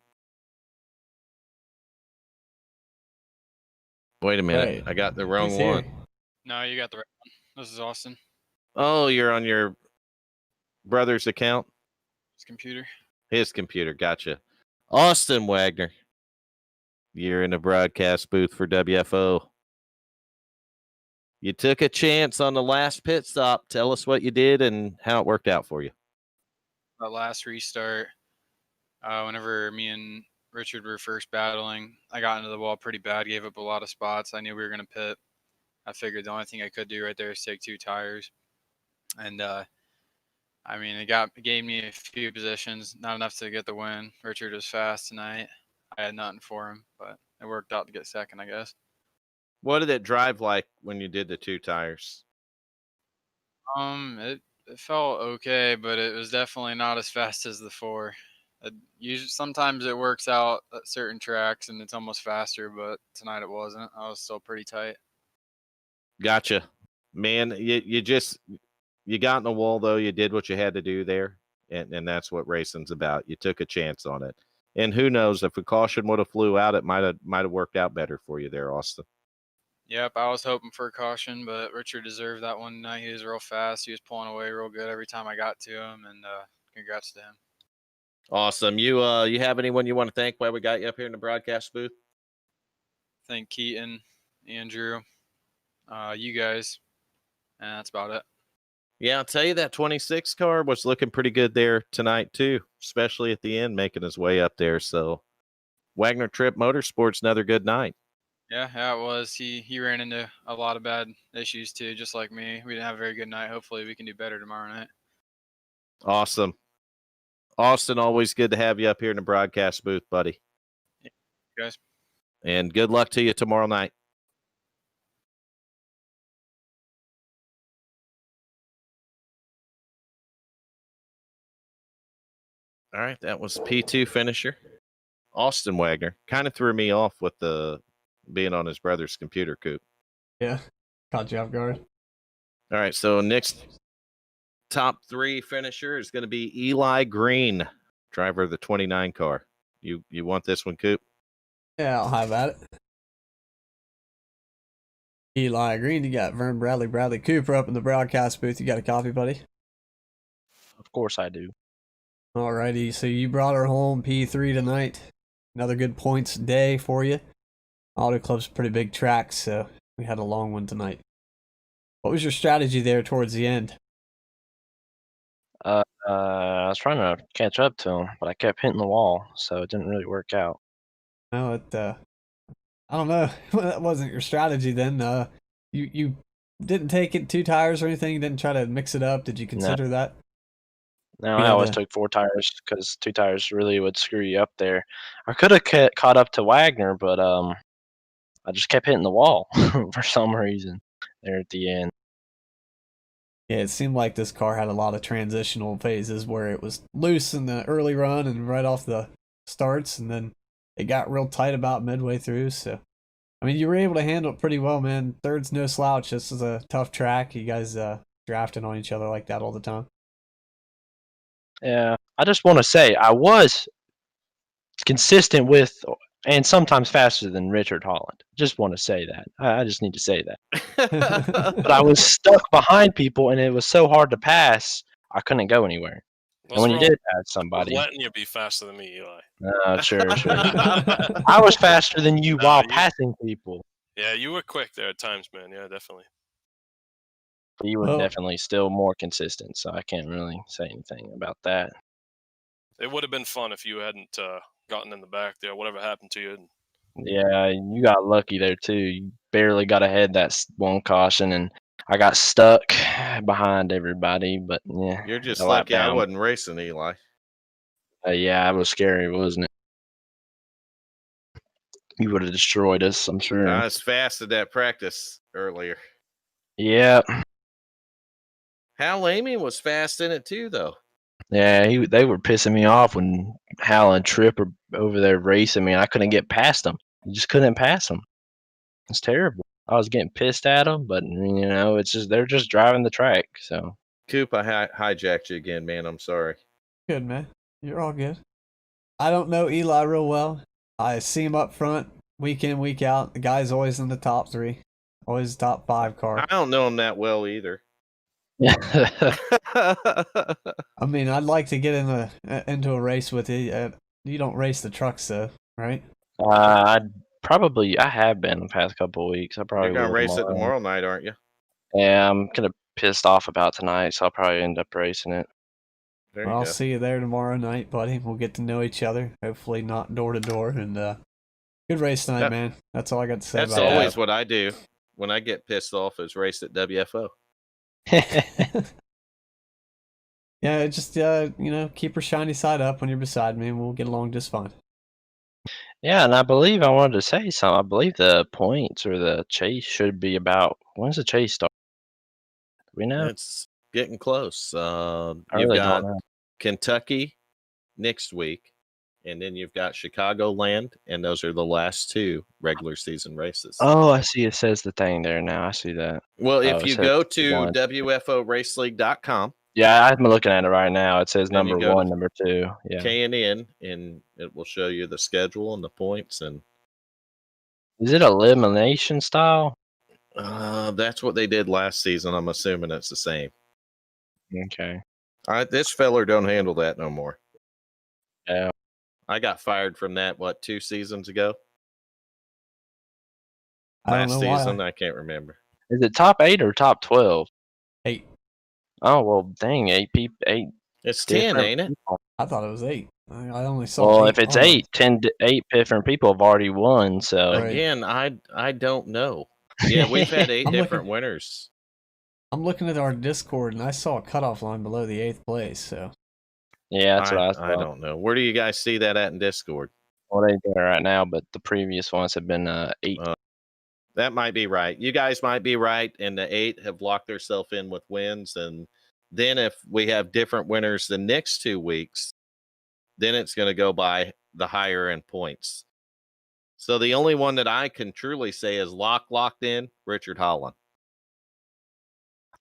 Wait a minute. Wait, I got the wrong he's here. one. No, you got the right one. This is Austin. Oh, you're on your brother's account? His computer. His computer. Gotcha. Austin Wagner. You're in the broadcast booth for WFO. You took a chance on the last pit stop. Tell us what you did and how it worked out for you. That last restart, whenever me and Richard were first battling, I got into the wall pretty bad, gave up a lot of spots. I knew we were going to pit. I figured the only thing I could do right there is take 2 tires. And, I mean, it gave me a few positions, not enough to get the win. Richard was fast tonight. I had nothing for him, but it worked out to get second, I guess. What did it drive like when you did the 2 tires? It felt okay, but it was definitely not as fast as the 4. Sometimes it works out at certain tracks and it's almost faster, but tonight it wasn't. I was still pretty tight. Gotcha. Man, you got in the wall, though. You did what you had to do there, and that's what racing's about. You took a chance on it. And who knows, if a caution would have flew out, it might have worked out better for you there, Austin. Yep, I was hoping for a caution, but Richard deserved that one night. He was real fast. He was pulling away real good every time I got to him, and congrats to him. Awesome. You have anyone you want to thank while we got you up here in the broadcast booth? Thank Keaton, Andrew, you guys, and that's about it. Yeah, I'll tell you that 26 car was looking pretty good there tonight too, especially at the end, making his way up there. So Wagner Trip Motorsports, another good night. Yeah, it was. He ran into a lot of bad issues too, just like me. We didn't have a very good night. Hopefully we can do better tomorrow night. Awesome. Austin, always good to have you up here in the broadcast booth, buddy. Yeah, guys. And good luck to you tomorrow night. All right, that was P2 finisher. Austin Wagner kind of threw me off with the being on his brother's computer, Coop. Yeah, caught you off guard. All right, so next top 3 finisher is going to be Eli Green, driver of the 29 car. You want this one, Coop? Yeah, I'll have at it. Eli Green, you got Vern Bradley Cooper up in the broadcast booth. You got a copy, buddy? Of course I do. Alrighty, so you brought her home P3 tonight. Another good points day for you. Auto Club's a pretty big track, so we had a long one tonight. What was your strategy there towards the end? I was trying to catch up to him, but I kept hitting the wall, so it didn't really work out. No, I don't know. That wasn't your strategy then. You didn't take it 2 tires or anything? You didn't try to mix it up? Did you consider that? No, You I had always to- took 4 tires because 2 tires really would screw you up there. I could have caught up to Wagner, but I just kept hitting the wall for some reason there at the end. Yeah, it seemed like this car had a lot of transitional phases where it was loose in the early run and right off the starts, and then it got real tight about midway through. So, I mean, you were able to handle it pretty well, man. Third's no slouch. This is a tough track. You guys drafting on each other like that all the time. Yeah, I just want to say I was consistent with, and sometimes faster than Richard Holland. Just want to say that. I just need to say that. But I was stuck behind people, and it was so hard to pass. I couldn't go anywhere. And when you did pass somebody, letting you be faster than me, Eli. sure. I was faster than you while passing people. Yeah, you were quick there at times, man. Yeah, definitely. You were definitely still more consistent, so I can't really say anything about that. It would have been fun if you hadn't gotten in the back there. Whatever happened to you? Yeah, you got lucky there too. You barely got ahead that one caution, and I got stuck behind everybody. But yeah, You're just lucky I down. wasn't racing, Eli. Yeah, it was scary, wasn't it? You would have destroyed us, I'm sure. I was fast at that practice earlier. Yeah. Hal Lamy was fast in it too, though. Yeah, they were pissing me off when Hal and Tripp were over there racing me, and I couldn't get past them. I just couldn't pass them. It's terrible. I was getting pissed at them, but you know, it's just they're just driving the track. So, Coop, I hijacked you again, man. I'm sorry. Good, man. You're all good. I don't know Eli real well. I see him up front week in, week out. The guy's always in the top 3, always top 5 car. I don't know him that well either. yeah. I mean, I'd like to get into a race with you. You don't race the trucks, though, right? I have been the past couple of weeks. I probably You're gonna will race it tomorrow. tomorrow night, aren't you? Yeah, I'm kind of pissed off about tonight, so I'll probably end up racing it. There Well, you I'll go. see you there tomorrow night, buddy. We'll get to know each other. Hopefully, not door to door. And good race tonight, man. That's all I got to say That's about always what I do when I get pissed off. Is race at WFO. Yeah, just keep your shiny side up when you're beside me, and we'll get along just fine. Yeah, and I wanted to say something. I believe the points or the chase should be about, when's the chase start? Do we know? It's getting close. I You've really got don't know. Kentucky next week, and then you've got Chicagoland, and those are the last 2 regular season races. Oh, I see. It says the thing there now. I see that. Well, Oh, if it you says go to one. WFORaceleague.com, Yeah, I'm looking at it right now. It says Then you number go to 1, number 2. Yeah. K&N, and it will show you the schedule and the points. And Is it elimination style? that's what they did last season. I'm assuming it's the same. Okay. This feller don't handle that no more. Yeah. I got fired from that, 2 seasons ago? I don't Last know season? why. I can't remember. Is it top 8 or top 12? 8. Oh, well, dang, 8 people. 8. It's 10, ain't it? People. I thought it was 8. I only saw. Well, 8 if it's on 8, 8 different people have already won. So Right. Again, I don't know. Yeah, we've had 8 I'm different looking- winners. I'm looking at our Discord, and I saw a cutoff line below the 8th place. So yeah, that's what I thought. I don't know. Where do you guys see that at in Discord? Well, they there right now, but the previous ones have been 8. That might be right. You guys might be right, and the 8 have locked themselves in with wins. And then if we have different winners the next 2 weeks, then it's going to go by the higher end points. So the only one that I can truly say is locked in, Richard Holland.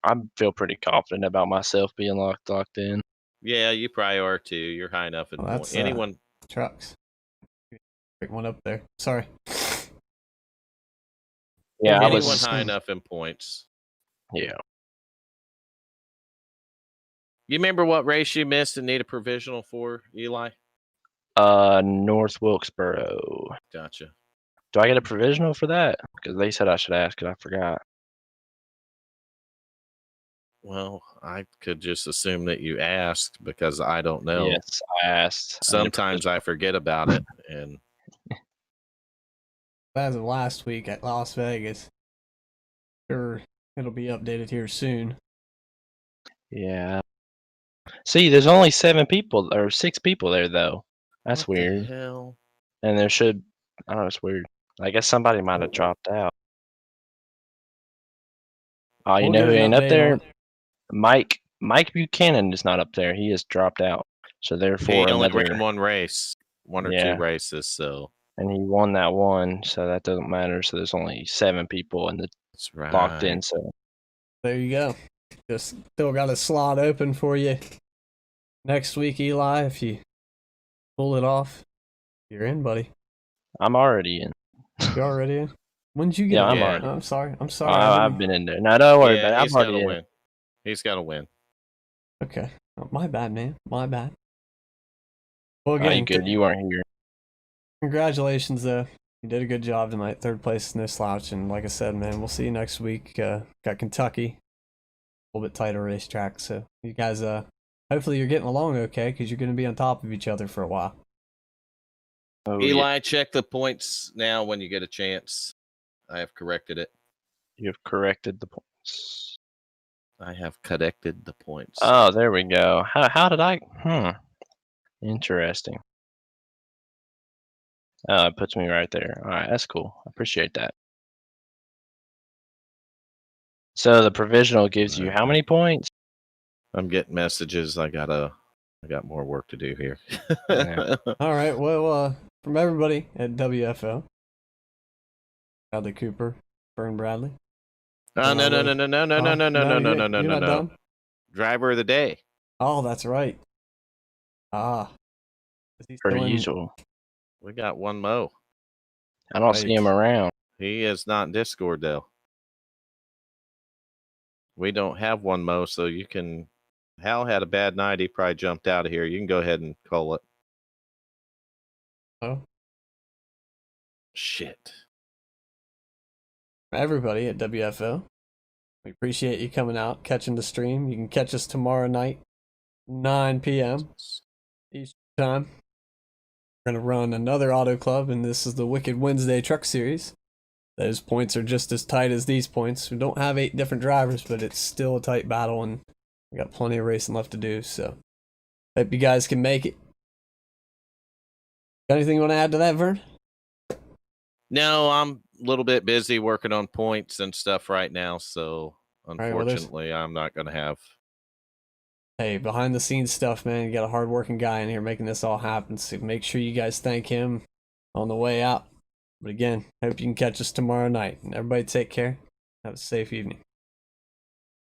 I feel pretty confident about myself being locked in. Yeah, you probably are too. You're high enough in Well, points. that's, Anyone? trucks. Pick one up there. Sorry. Yeah, I anyone was. high enough in points. Yeah. You remember what race you missed and need a provisional for, Eli? North Wilkesboro. Gotcha. Do I get a provisional for that? Because they said I should ask, and I forgot. Well, I could just assume that you asked because I don't know. Yes, I asked. Sometimes I forget about it, and As of last week at Las Vegas. Sure, it'll be updated here soon. Yeah. See, there's only 7 people or 6 people there though. That's what the weird. hell? And there should. I don't know. It's weird. I guess somebody might have dropped out. Oh, you We'll know get who an ain't up update there? on it. Mike Buchanan is not up there. He has dropped out. So He therefore, only another. ran one race, one or Yeah. 2 races. So and he won that one, so that doesn't matter. So there's only 7 people in the That's right. locked in. So There you go. Just still got a slot open for you next week, Eli. If you pull it off, you're in, buddy. I'm already in. You already in? When did you get Yeah, in? I'm Yeah. already. I'm sorry. I'm sorry. I I've didn't- been in there. No, don't worry about Yeah, it. he's I'm got to already in. win. He's got to win. Okay. Oh, my bad, man. My bad. Well, Oh, you again, good? You weren't here. congratulations, though. You did a good job tonight. 3rd place is no slouch. And like I said, man, we'll see you next week. Got Kentucky. A little bit tighter racetrack. So you guys, hopefully you're getting along okay because you're going to be on top of each other for a while. Oh, yeah. Eli, check the points now when you get a chance. I have corrected it. You have corrected the points. I have corrected the points. Oh, there we go. How did I? Interesting. Oh, it puts me right there. All right, that's cool. I appreciate that. So the provisional gives you how many points? I'm getting messages. I got more work to do here. Yeah. All right. Well, from everybody at WFO, Bradley Cooper, Fern Bradley. Oh, no. You're not done? Driver of the day. Oh, that's right. Ah. Is he Per still in- usual. We got one Mo. I don't see him around. He is not in Discord though. We don't have one Mo, so you can. Hal had a bad night. He probably jumped out of here. You can go ahead and call it. Oh. Shit. Everybody at WFO, we appreciate you coming out, catching the stream. You can catch us tomorrow night, 9 p.m. Eastern Time. We're going to run another auto club, and this is the Wicked Wednesday Truck Series. Those points are just as tight as these points. We don't have 8 different drivers, but it's still a tight battle, and we got plenty of racing left to do, so hope you guys can make it. Got anything you want to add to that, Vern? No, I'm a little bit busy working on points and stuff right now, so right, well, there's- unfortunately, I'm not going to have. Hey, behind the scenes stuff, man. You got a hardworking guy in here making this all happen, so make sure you guys thank him on the way out. But again, hope you can catch us tomorrow night. And everybody take care. Have a safe evening.